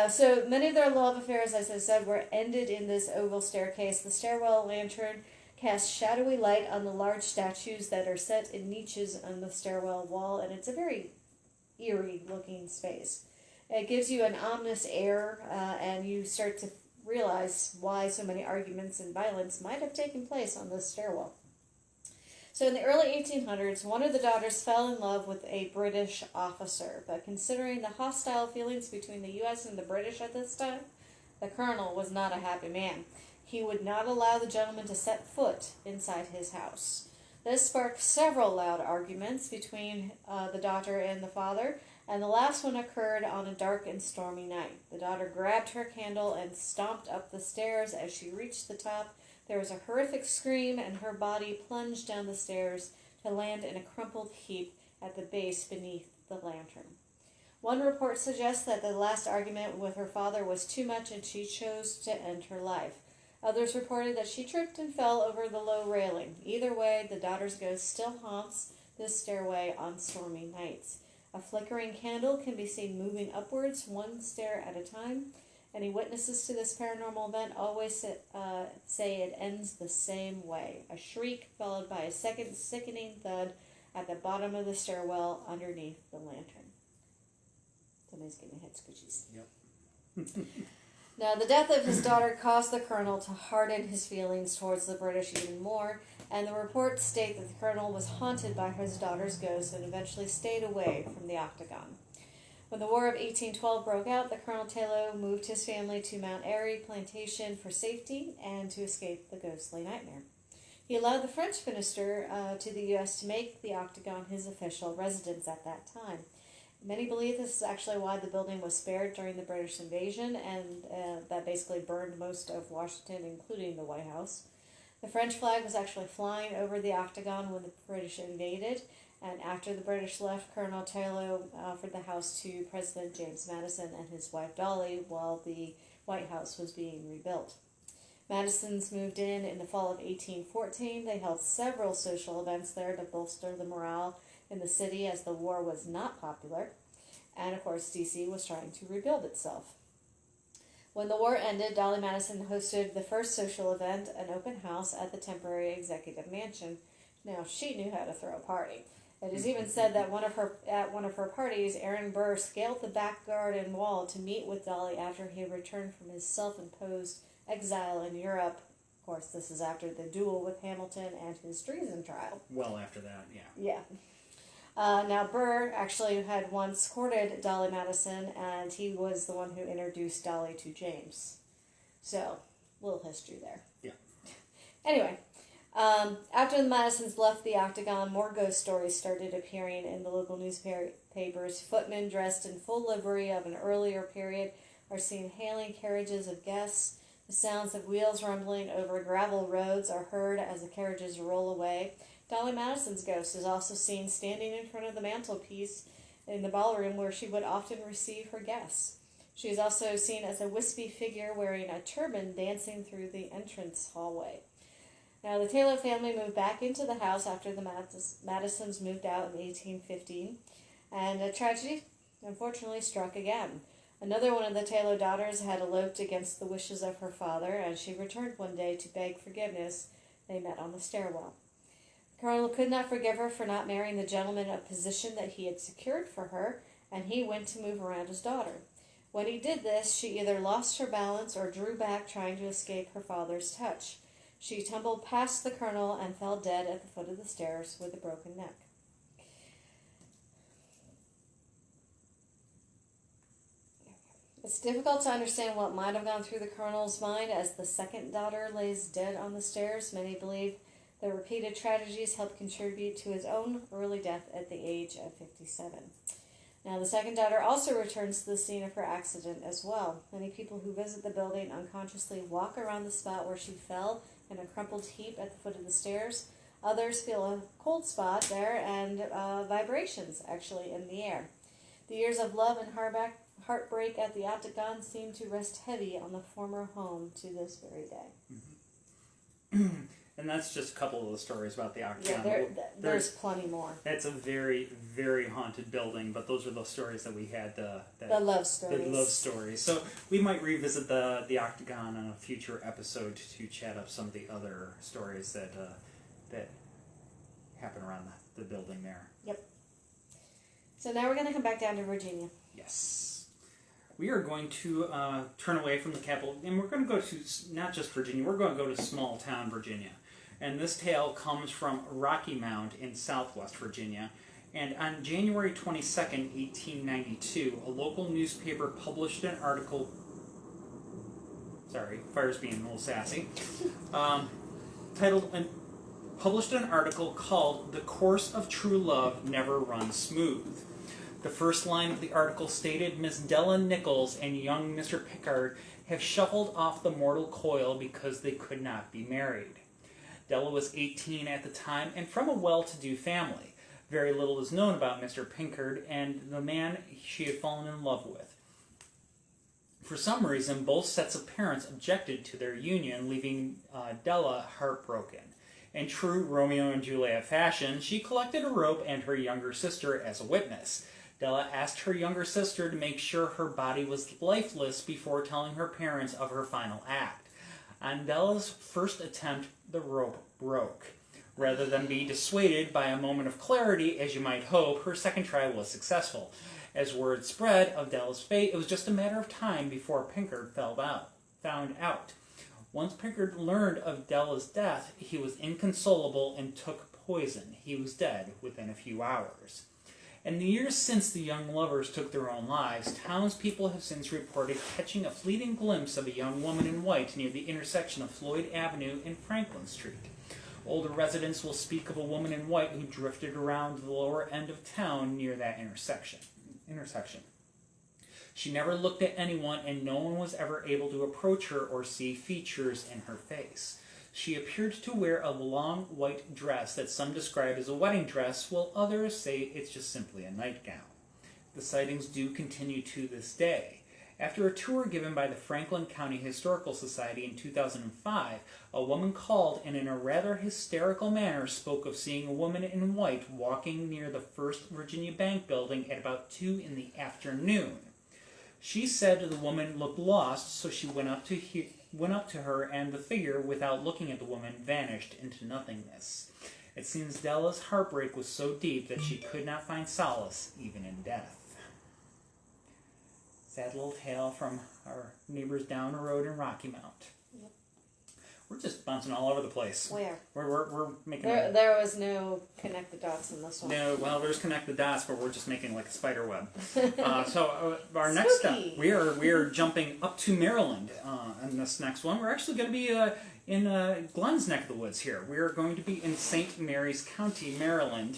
S2: So many of their love affairs, as I said, were ended in this oval staircase. The stairwell lantern casts shadowy light on the large statues that are set in niches on the stairwell wall, and it's a very eerie-looking space. It gives you an ominous air, and you start to realize why so many arguments and violence might have taken place on this stairwell. So in the early 1800s, one of the daughters fell in love with a British officer, but considering the hostile feelings between the U.S. and the British at this time, the colonel was not a happy man. He would not allow the gentleman to set foot inside his house. This sparked several loud arguments between the daughter and the father, and the last one occurred on a dark and stormy night. The daughter grabbed her candle and stomped up the stairs. As she reached the top, there was a horrific scream, and her body plunged down the stairs to land in a crumpled heap at the base beneath the lantern. One report suggests that the last argument with her father was too much and she chose to end her life. Others reported that she tripped and fell over the low railing. Either way, the daughter's ghost still haunts this stairway on stormy nights. A flickering candle can be seen moving upwards, one stair at a time. Any witnesses to this paranormal event always say it ends the same way. A shriek followed by a second sickening thud at the bottom of the stairwell underneath the lantern. Somebody's giving head scoochies.
S1: Yep.
S2: Now, the death of his daughter caused the colonel to harden his feelings towards the British even more, and the reports state that the colonel was haunted by his daughter's ghost and eventually stayed away from the Octagon. When the War of 1812 broke out, the Colonel Taylor moved his family to Mount Airy Plantation for safety and to escape the ghostly nightmare. He allowed the French minister to the U.S. to make the Octagon his official residence at that time. Many believe this is actually why the building was spared during the British invasion, and that basically burned most of Washington, including the White House. The French flag was actually flying over the Octagon when the British invaded, and after the British left, Colonel Taylor offered the house to President James Madison and his wife Dolly while the White House was being rebuilt. Madison's moved in the fall of 1814. They held several social events there to bolster the morale in the city as the war was not popular, and of course D.C. was trying to rebuild itself. When the war ended, Dolly Madison hosted the first social event, an open house at the temporary executive mansion. Now, she knew how to throw a party. It is even said that at one of her parties, Aaron Burr scaled the back garden wall to meet with Dolly after he returned from his self-imposed exile in Europe. Of course, this is after the duel with Hamilton and his treason trial.
S1: Well, after that, yeah.
S2: Yeah. Now, Burr actually had once courted Dolly Madison, and he was the one who introduced Dolly to James. So, little history there.
S1: Yeah.
S2: Anyway, After the Madisons left the Octagon, more ghost stories started appearing in the local newspapers. Footmen dressed in full livery of an earlier period are seen hailing carriages of guests. The sounds of wheels rumbling over gravel roads are heard as the carriages roll away. Dolly Madison's ghost is also seen standing in front of the mantelpiece in the ballroom where she would often receive her guests. She is also seen as a wispy figure wearing a turban dancing through the entrance hallway. Now, the Taylor family moved back into the house after the Madisons moved out in 1815, and a tragedy unfortunately struck again. Another one of the Taylor daughters had eloped against the wishes of her father, and she returned one day to beg forgiveness. They met on the stairwell. The colonel could not forgive her for not marrying the gentleman of position that he had secured for her, and he went to move around his daughter. When he did this, she either lost her balance or drew back, trying to escape her father's touch. She tumbled past the colonel and fell dead at the foot of the stairs with a broken neck. It's difficult to understand what might have gone through the colonel's mind as the second daughter lays dead on the stairs. Many believe that repeated tragedies helped contribute to his own early death at the age of 57. Now, the second daughter also returns to the scene of her accident as well. Many people who visit the building unconsciously walk around the spot where she fell in a crumpled heap at the foot of the stairs. Others feel a cold spot there and vibrations actually in the air. The years of love and heartbreak at the Octagon seem to rest heavy on the former home to this very day.
S1: Mm-hmm. And that's just a couple of the stories about the Octagon.
S2: Yeah, there's plenty more.
S1: It's a very, very haunted building, but those are the stories that we had. The
S2: love stories.
S1: The love stories. So we might revisit the Octagon on a future episode to chat up some of the other stories that happen around the building there.
S2: Yep. So now we're going to come back down to Virginia.
S1: Yes. We are going to turn away from the capital, and we're going to go to not just Virginia, we're going to go to small town Virginia. And this tale comes from Rocky Mount in southwest Virginia. And on January 22nd, 1892, a local newspaper published an article... Sorry, Fire's being a little sassy. Published an article called "The Course of True Love Never Runs Smooth." The first line of the article stated, "Miss Della Nichols and young Mr. Pickard have shuffled off the mortal coil because they could not be married." Della was 18 at the time and from a well-to-do family. Very little is known about Mr. Pickard and the man she had fallen in love with. For some reason, both sets of parents objected to their union, leaving Della heartbroken. In true Romeo and Juliet fashion, she collected a rope and her younger sister as a witness. Della asked her younger sister to make sure her body was lifeless before telling her parents of her final act. On Della's first attempt, the rope broke. Rather than be dissuaded by a moment of clarity, as you might hope, her second try was successful. As word spread of Della's fate, it was just a matter of time before Pickard found out. Once Pickard learned of Della's death, he was inconsolable and took poison. He was dead within a few hours. In the years since the young lovers took their own lives, townspeople have since reported catching a fleeting glimpse of a young woman in white near the intersection of Floyd Avenue and Franklin Street. Older residents will speak of a woman in white who drifted around the lower end of town near that intersection. She never looked at anyone, and no one was ever able to approach her or see features in her face. She appeared to wear a long white dress that some describe as a wedding dress, while others say it's just simply a nightgown. The sightings do continue to this day. After a tour given by the Franklin County Historical Society in 2005, a woman called and in a rather hysterical manner spoke of seeing a woman in white walking near the First Virginia Bank building at about 2 in the afternoon. She said the woman looked lost, so she went up to her, and the figure, without looking at the woman, vanished into nothingness. It seems Della's heartbreak was so deep that she could not find solace even in death. Sad little tale from our neighbors down the road in Rocky Mount. Yep. We're just bouncing all over the place.
S2: Where?
S1: We're making
S2: There was no connect the dots in this one.
S1: No, well, there's connect the dots, but we're just making like a spider web. Our next step, we are jumping up to Maryland. In this next one, we're actually going to be in Glenn's neck of the woods here. We are going to be in St. Mary's County, Maryland,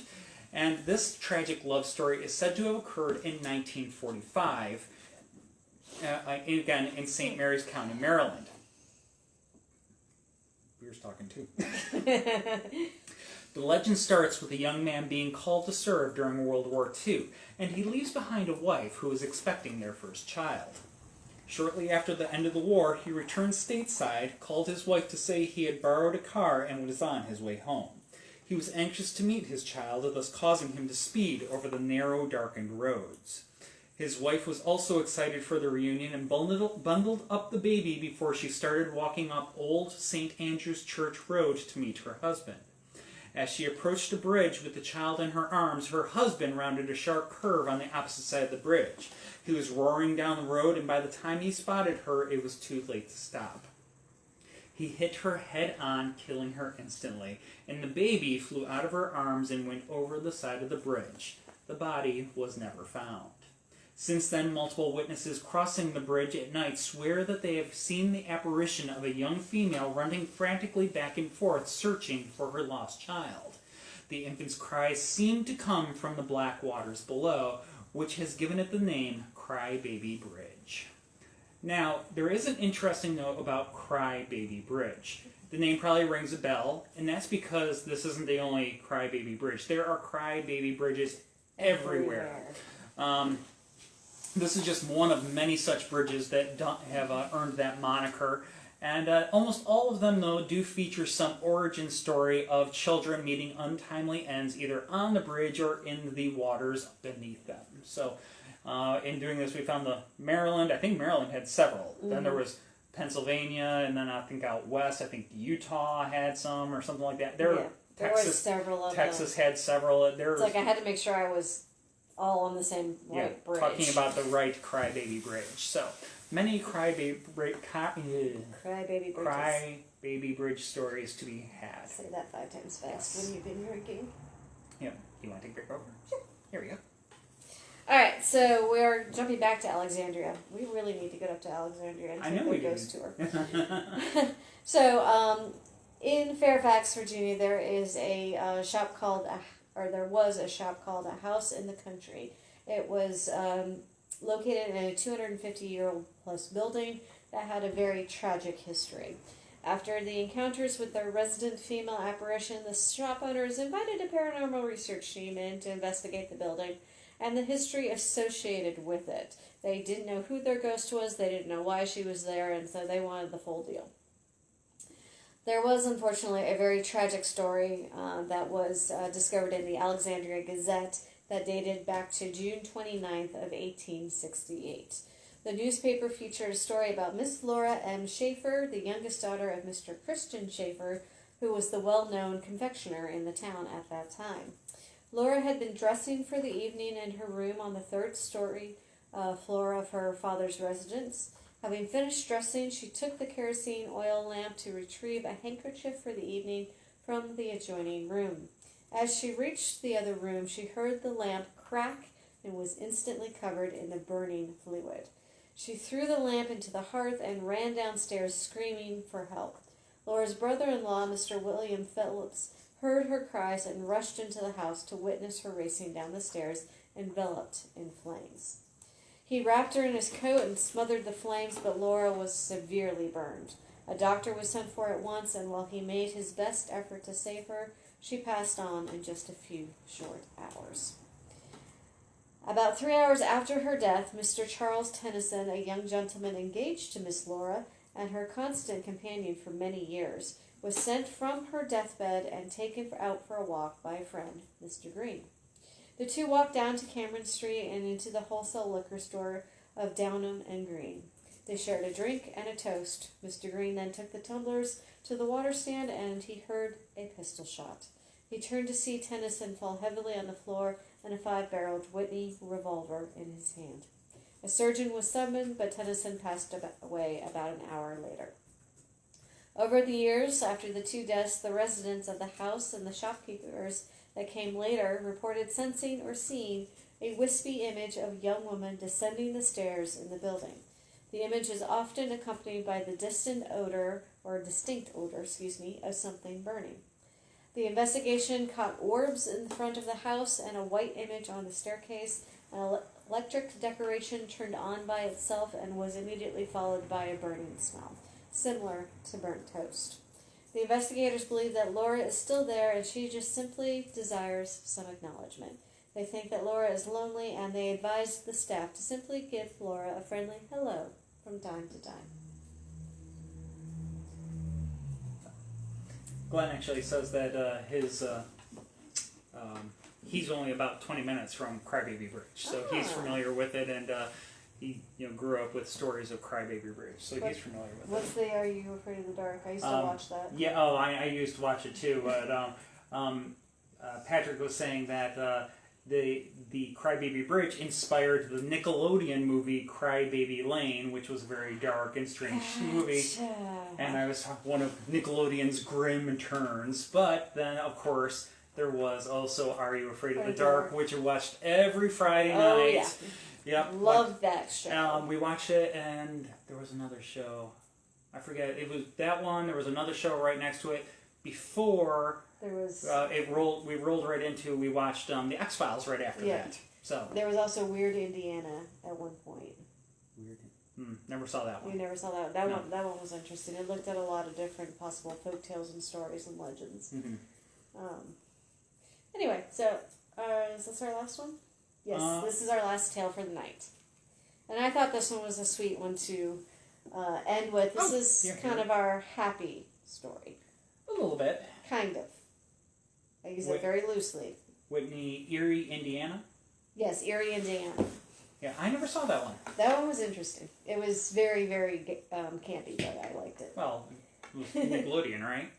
S1: and this tragic love story is said to have occurred in 1945. Again, in St. Mary's County, Maryland. Beer's talking too. The legend starts with a young man being called to serve during World War II, and he leaves behind a wife who is expecting their first child. Shortly after the end of the war, he returned stateside, called his wife to say he had borrowed a car and was on his way home. He was anxious to meet his child, thus causing him to speed over the narrow, darkened roads. His wife was also excited for the reunion and bundled up the baby before she started walking up Old St. Andrew's Church Road to meet her husband. As she approached a bridge with the child in her arms, her husband rounded a sharp curve on the opposite side of the bridge. He was roaring down the road, and by the time he spotted her, it was too late to stop. He hit her head on, killing her instantly, and the baby flew out of her arms and went over the side of the bridge. The body was never found. Since then, multiple witnesses crossing the bridge at night swear that they have seen the apparition of a young female running frantically back and forth, searching for her lost child. The infant's cries seem to come from the black waters below, which has given it the name Cry Baby Bridge. Now, there is an interesting note about Cry Baby Bridge. The name probably rings a bell, and that's because this isn't the only Cry Baby Bridge. There are Cry Baby Bridges everywhere. This is just one of many such bridges that have earned that moniker. And almost all of them, though, do feature some origin story of children meeting untimely ends either on the bridge or in the waters beneath them. So in doing this, we found the Maryland. I think Maryland had several. Mm-hmm. Then there was Pennsylvania, and then I think out west, I think Utah had some or something like that. There
S2: were several of them.
S1: Texas had several.
S2: It's like I had to make sure I was all on the same bridge.
S1: Talking about the right Crybaby Bridge. So, many Crybaby Bridge stories to be had.
S2: Say that 5 times fast when you've been drinking.
S1: Yeah. You want to take a break over?
S2: Sure.
S1: Here we go.
S2: Alright, so we're jumping back to Alexandria. We really need to get up to Alexandria and take a ghost tour. So, in Fairfax, Virginia, there is a shop called... there was a shop called A House in the Country. It was located in a 250-year-old plus building that had a very tragic history. After the encounters with their resident female apparition, the shop owners invited a paranormal research team in to investigate the building and the history associated with it. They didn't know who their ghost was, they didn't know why she was there, and so they wanted the full deal. There was, unfortunately, a very tragic story that was discovered in the Alexandria Gazette that dated back to June 29th of 1868. The newspaper featured a story about Miss Laura M. Schaefer, the youngest daughter of Mr. Christian Schaefer, who was the well-known confectioner in the town at that time. Laura had been dressing for the evening in her room on the third story floor of her father's residence. Having finished dressing, she took the kerosene oil lamp to retrieve a handkerchief for the evening from the adjoining room. As she reached the other room, she heard the lamp crack and was instantly covered in the burning fluid. She threw the lamp into the hearth and ran downstairs screaming for help. Laura's brother-in-law, Mr. William Phillips, heard her cries and rushed into the house to witness her racing down the stairs, enveloped in flames. He wrapped her in his coat and smothered the flames, but Laura was severely burned. A doctor was sent for at once, and while he made his best effort to save her, she passed on in just a few short hours. About 3 hours after her death, Mr. Charles Tennyson, a young gentleman engaged to Miss Laura and her constant companion for many years, was sent from her deathbed and taken out for a walk by a friend, Mr. Green. The two walked down to Cameron Street and into the wholesale liquor store of Downham and Green. They shared a drink and a toast. Mr. Green then took the tumblers to the water stand, and he heard a pistol shot. He turned to see Tennyson fall heavily on the floor and a 5-barreled Whitney revolver in his hand. A surgeon was summoned, but Tennyson passed away about an hour later. Over the years, after the two deaths, the residents of the house and the shopkeepers that came later reported sensing or seeing a wispy image of a young woman descending the stairs in the building. The image is often accompanied by the distinct odor, of something burning. The investigation caught orbs in the front of the house and a white image on the staircase. An electric decoration turned on by itself and was immediately followed by a burning smell, similar to burnt toast. The investigators believe that Laura is still there and she just simply desires some acknowledgement. They think that Laura is lonely and they advise the staff to simply give Laura a friendly hello from time to time.
S1: Glenn actually says that he's only about 20 minutes from Crybaby Bridge, so he's familiar with it, and he grew up with stories of Crybaby Bridge, so he's familiar with it.
S2: What's the Are You Afraid of the Dark? I used to watch that.
S1: Yeah, I used to watch it too, but Patrick was saying that the Crybaby Bridge inspired the Nickelodeon movie Crybaby Lane, which was a very dark and strange movie. And I was one of Nickelodeon's grim turns. But then, of course, there was also Are You Afraid of the Dark, which I watched every Friday night.
S2: Oh, yeah.
S1: Yep.
S2: Loved that show.
S1: We watched it, and there was another show. I forget. It was that one. There was another show right next to it. Before
S2: there was
S1: we rolled right into, we watched the X-Files right after that. So
S2: there was also Weird Indiana at one point.
S1: Weird. Never saw that one.
S2: You never saw that. That one was interesting. It looked at a lot of different possible folk tales and stories and legends.
S1: Mm-hmm.
S2: Anyway, so is this our last one? Yes, this is our last tale for the night. And I thought this one was a sweet one to end with. This is kind of our happy story.
S1: A little bit.
S2: Kind of. I use it very loosely.
S1: Whitney, Erie, Indiana?
S2: Yes, Erie, Indiana.
S1: Yeah, I never saw that one.
S2: That one was interesting. It was very, very campy, but I liked it.
S1: Well, it was Nickelodeon, right?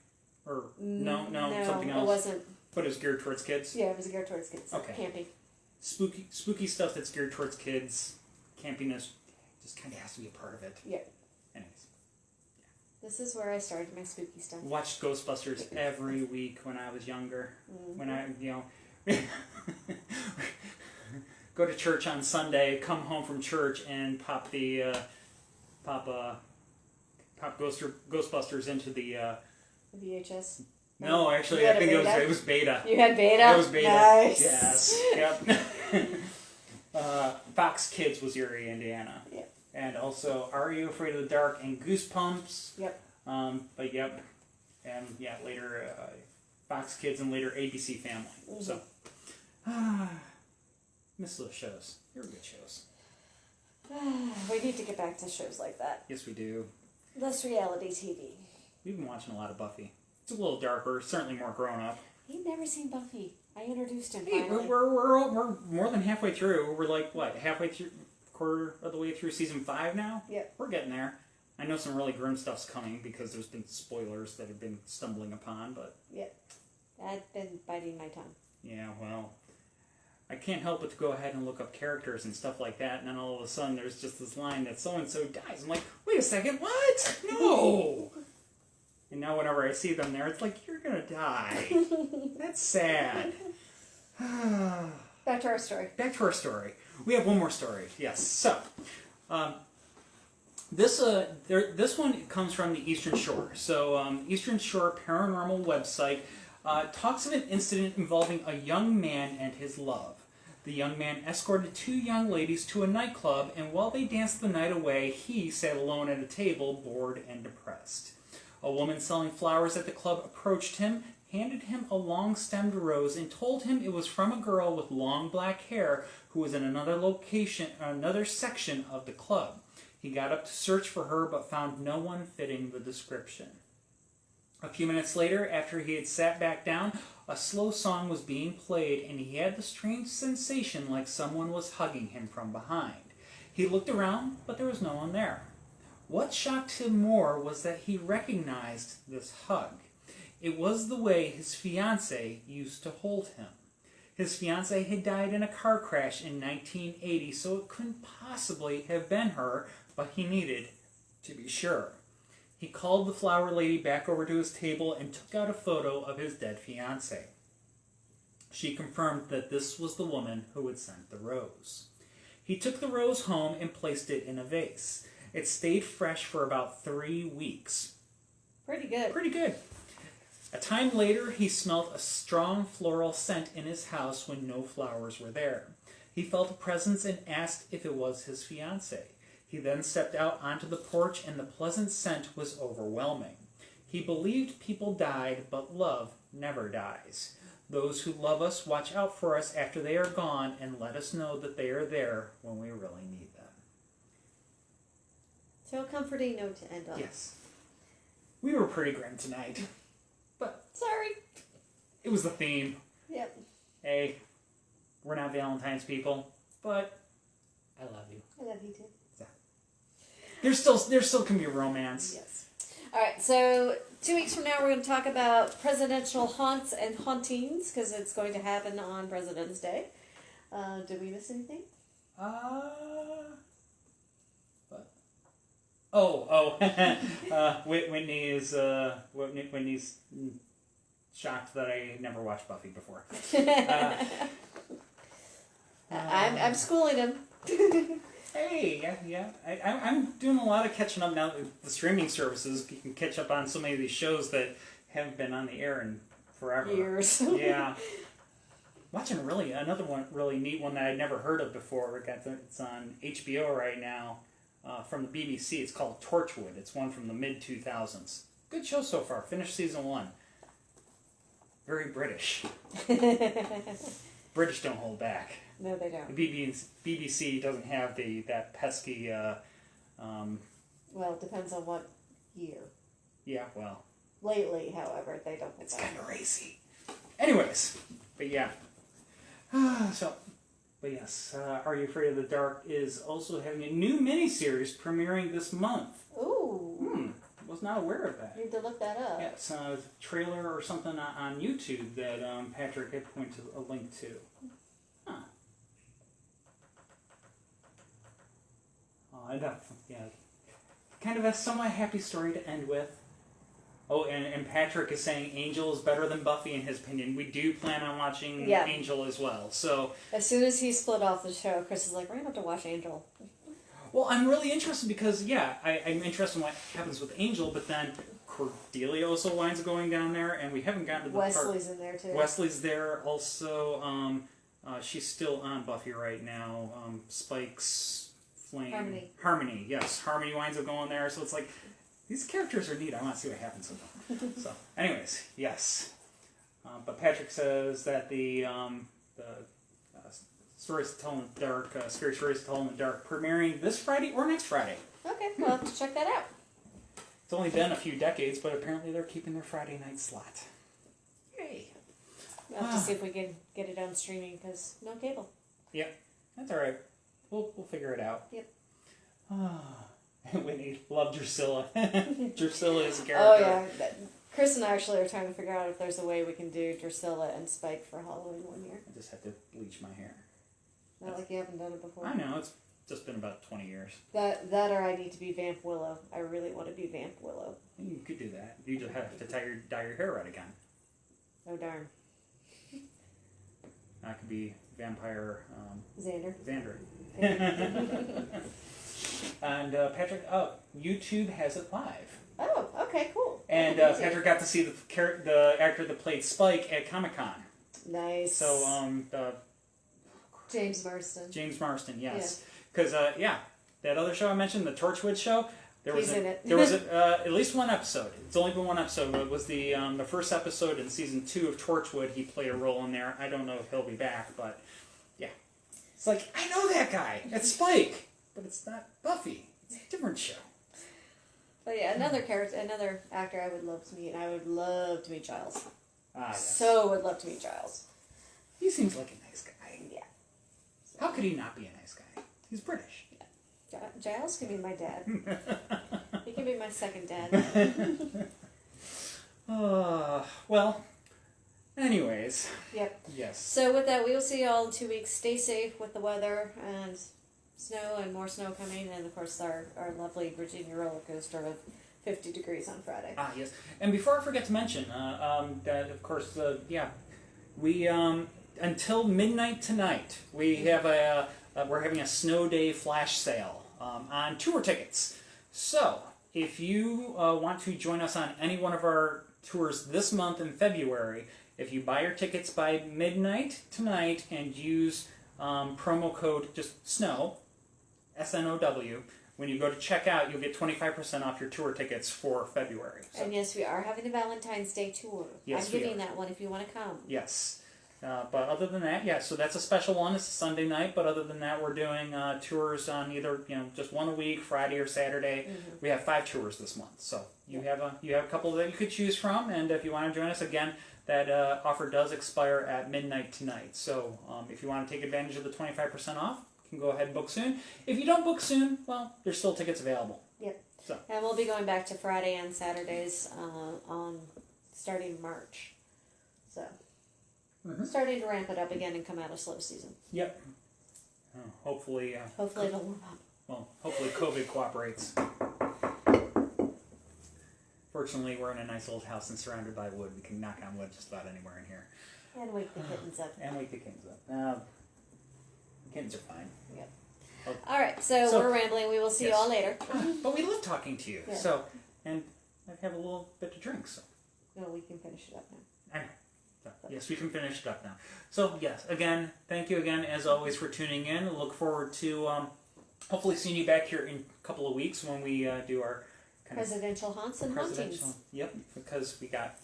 S1: Or no, something else?
S2: No, it wasn't.
S1: But it was geared towards kids?
S2: Yeah, it was geared towards kids.
S1: Okay.
S2: Campy.
S1: Spooky stuff that's geared towards kids. Campiness just kind of has to be a part of it.
S2: Yeah.
S1: Anyways.
S2: This is where I started my spooky stuff.
S1: Watched Ghostbusters every week when I was younger. Mm-hmm. When I, go to church on Sunday, come home from church, and pop Ghostbusters into the
S2: VHS.
S1: No, actually, I think it was Beta.
S2: You had Beta?
S1: It was Beta.
S2: Nice.
S1: Yes. Yep. Fox Kids was Erie, Indiana.
S2: Yep.
S1: And also Are You Afraid of the Dark and Goosebumps.
S2: Yep.
S1: But yep. And yeah, later Fox Kids and later ABC Family. Mm-hmm. So, miss those shows. They were good shows.
S2: We need to get back to shows like that.
S1: Yes, we do.
S2: Less reality TV.
S1: We've been watching a lot of Buffy. It's a little darker, certainly more grown up.
S2: He'd never seen Buffy. I introduced him.
S1: Hey,
S2: finally.
S1: we're more than halfway through. We're like what, halfway through, quarter of the way through season 5 now.
S2: Yep.
S1: We're getting there. I know some really grim stuff's coming because there's been spoilers that have been stumbling upon, but
S2: yep, I've been biting my tongue.
S1: Yeah, well, I can't help but to go ahead and look up characters and stuff like that, and then all of a sudden there's just this line that so and so dies. I'm like, wait a second, what? No. And now whenever I see them there, it's like, you're going to die. That's sad.
S2: Back to our story.
S1: Back to our story. We have one more story. Yes. So, this one comes from the Eastern Shore. So, Eastern Shore Paranormal website talks of an incident involving a young man and his love. The young man escorted 2 young ladies to a nightclub, and while they danced the night away, he sat alone at a table, bored and depressed. A woman selling flowers at the club approached him, handed him a long-stemmed rose, and told him it was from a girl with long black hair who was in another section of the club. He got up to search for her, but found no one fitting the description. A few minutes later, after he had sat back down, a slow song was being played, and he had the strange sensation like someone was hugging him from behind. He looked around, but there was no one there. What shocked him more was that he recognized this hug. It was the way his fiancée used to hold him. His fiancée had died in a car crash in 1980, so it couldn't possibly have been her, but he needed to be sure. He called the flower lady back over to his table and took out a photo of his dead fiancée. She confirmed that this was the woman who had sent the rose. He took the rose home and placed it in a vase. It stayed fresh for about 3 weeks.
S2: Pretty good.
S1: Pretty good. A time later, he smelled a strong floral scent in his house when no flowers were there. He felt a presence and asked if it was his fiancée. He then stepped out onto the porch and the pleasant scent was overwhelming. He believed people died, but love never dies. Those who love us watch out for us after they are gone and let us know that they are there when we really need them.
S2: So a comforting note to end on.
S1: Yes. We were pretty grim tonight. But
S2: Sorry.
S1: it was the theme.
S2: Yep.
S1: Hey, we're not Valentine's people, but I love you.
S2: I love you too.
S1: There still can be romance.
S2: Yes. All right. So 2 weeks from now, we're going to talk about presidential haunts and hauntings because it's going to happen on President's Day. Did we miss anything?
S1: What? Oh. Whitney's shocked that I never watched Buffy before.
S2: I'm schooling him.
S1: Hey, yeah. I'm doing a lot of catching up now with the streaming services. You can catch up on so many of these shows that haven't been on the air in forever.
S2: Years.
S1: Yeah. Watching another one, really neat one that I'd never heard of before. It's on HBO right now from the BBC. It's called Torchwood. It's one from the mid-2000s. Good show so far. Finished season 1. Very British. British don't hold back.
S2: No, they don't.
S1: The BBC doesn't have that pesky.
S2: Well, it depends on what year.
S1: Yeah, well.
S2: Lately, however, they don't.
S1: It's kind of racy. Anyways, but yeah. But yes, Are You Afraid of the Dark is also having a new miniseries premiering this month.
S2: Ooh.
S1: Was not aware of that.
S2: Need to look that up.
S1: Yeah, it's a trailer or something on YouTube that Patrick had pointed a link to. Huh. Yeah. Kind of a somewhat happy story to end with. Oh, and Patrick is saying Angel is better than Buffy in his opinion. We do plan on watching Angel as well. So
S2: as soon as he split off the show, Chris is like, we're going to have to watch Angel.
S1: Well, I'm really interested because, I'm interested in what happens with Angel, but then Cordelia also winds up going down there, and we haven't gotten to the
S2: Wesley's in there, too.
S1: Wesley's there. Also, she's still on Buffy right now. Spike's Flame. Harmony, yes. Harmony winds up going there, so it's like, these characters are neat. I want to see what happens with them. So, anyways, yes. But Patrick says that the Stories to Tell in the Dark, Scary Stories to Tell in the Dark, premiering this Friday or next Friday.
S2: Okay, we'll have to check that out.
S1: It's only been a few decades, but apparently they're keeping their Friday night slot. Yay.
S2: We'll have to see if we can get it on streaming, because no cable.
S1: Yep, that's all right. We'll figure it out.
S2: Yep.
S1: Whitney loved Drusilla. Drusilla is a character.
S2: Oh, yeah. Chris and I actually are trying to figure out if there's a way we can do Drusilla and Spike for Halloween one year.
S1: I just have to bleach my hair.
S2: Not like you haven't done it before.
S1: I know, it's just been about 20 years.
S2: That or I need to be Vamp Willow. I really want to be Vamp Willow.
S1: You could do that. You just have to dye your hair red again.
S2: Oh, darn.
S1: I could be Vampire
S2: Xander.
S1: And Patrick, YouTube has it live.
S2: Oh, okay, cool.
S1: And Patrick got to see the actor that played Spike at Comic-Con.
S2: Nice.
S1: So,
S2: James Marston.
S1: James Marston, yes. Because, that other show I mentioned, the Torchwood show, there was at least one episode. It's only been one episode. It was the first episode in season 2 of Torchwood. He played a role in there. I don't know if he'll be back, but yeah. It's like, I know that guy. It's Spike. But it's not Buffy. It's a different show.
S2: But yeah, another actor I would love to meet. I would love to meet Giles.
S1: Yes.
S2: So would love to meet Giles.
S1: He seems like a nice guy.
S2: Yeah.
S1: How could he not be a nice guy? He's British.
S2: Yeah. Giles can be my dad. He can be my second dad.
S1: Well, anyways.
S2: Yep.
S1: Yes.
S2: So with that, we will see you all in 2 weeks. Stay safe with the weather and snow and more snow coming, and of course our lovely Virginia roller coaster of 50 degrees on Friday.
S1: Ah, yes. And before I forget to mention, that of course, we until midnight tonight, we have we're having a snow day flash sale on tour tickets. So if you want to join us on any one of our tours this month in February, if you buy your tickets by midnight tonight and use promo code just SNOW, SNOW, when you go to check out, you'll get 25% off your tour tickets for February. So.
S2: And yes, we are having the Valentine's Day tour.
S1: Yes,
S2: I'm
S1: we
S2: giving
S1: are.
S2: that one if you want to come.
S1: Yes. But other than that, so that's a special one. It's a Sunday night, but other than that, we're doing tours on either just one a week, Friday or Saturday.
S2: Mm-hmm.
S1: We have 5 tours this month, so you have a couple that you could choose from. And if you want to join us again, that offer does expire at midnight tonight. So if you want to take advantage of the 25% off, you can go ahead and book soon. If you don't book soon, well, there's still tickets available.
S2: Yep.
S1: So.
S2: And we'll be going back to Friday and Saturdays on starting March. So. Starting to ramp it up again and come out of slow season.
S1: Yep. Hopefully.
S2: Hopefully it'll warm up.
S1: Well, hopefully COVID cooperates. Fortunately, we're in a nice old house and surrounded by wood. We can knock on wood just about anywhere in here.
S2: And wake the kittens up.
S1: And wake the kittens up. The kittens are fine.
S2: Yep.
S1: Oh.
S2: All right, so we're rambling. We will see you all later.
S1: But we love talking to you.
S2: Yeah.
S1: So, and I have a little bit to drink. So.
S2: No, we can finish it up now.
S1: I know. So, yes, we can finish it up now. So, yes, again, thank you again, as always, for tuning in. Look forward to hopefully seeing you back here in a couple of weeks when we do our kind
S2: Presidential haunts and
S1: of presidential.
S2: hauntings.
S1: Yep, because we got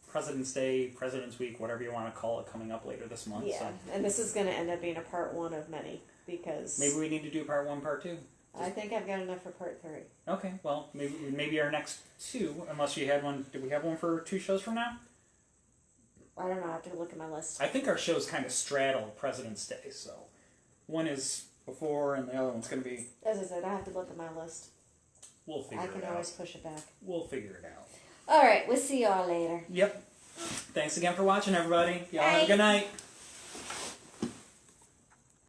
S1: President's Day, President's Week, whatever you want to call it, coming up later this month.
S2: Yeah,
S1: So
S2: and this is going to end up being a part 1 of many because
S1: maybe we need to do part 1, part 2.
S2: I think I've got enough for part 3.
S1: Okay, well, maybe our next 2, unless you had one. Did we have one for 2 shows from now?
S2: I don't know. I have to look at my list.
S1: I think our shows kind of straddle President's Day, so one is before and the other one's going to be...
S2: As I said, I have to look at my list.
S1: We'll figure it out.
S2: I can always push it back.
S1: We'll figure it out.
S2: All right, we'll see you all later.
S1: Yep. Thanks again for watching, everybody. Y'all have a
S2: Bye.
S1: good night.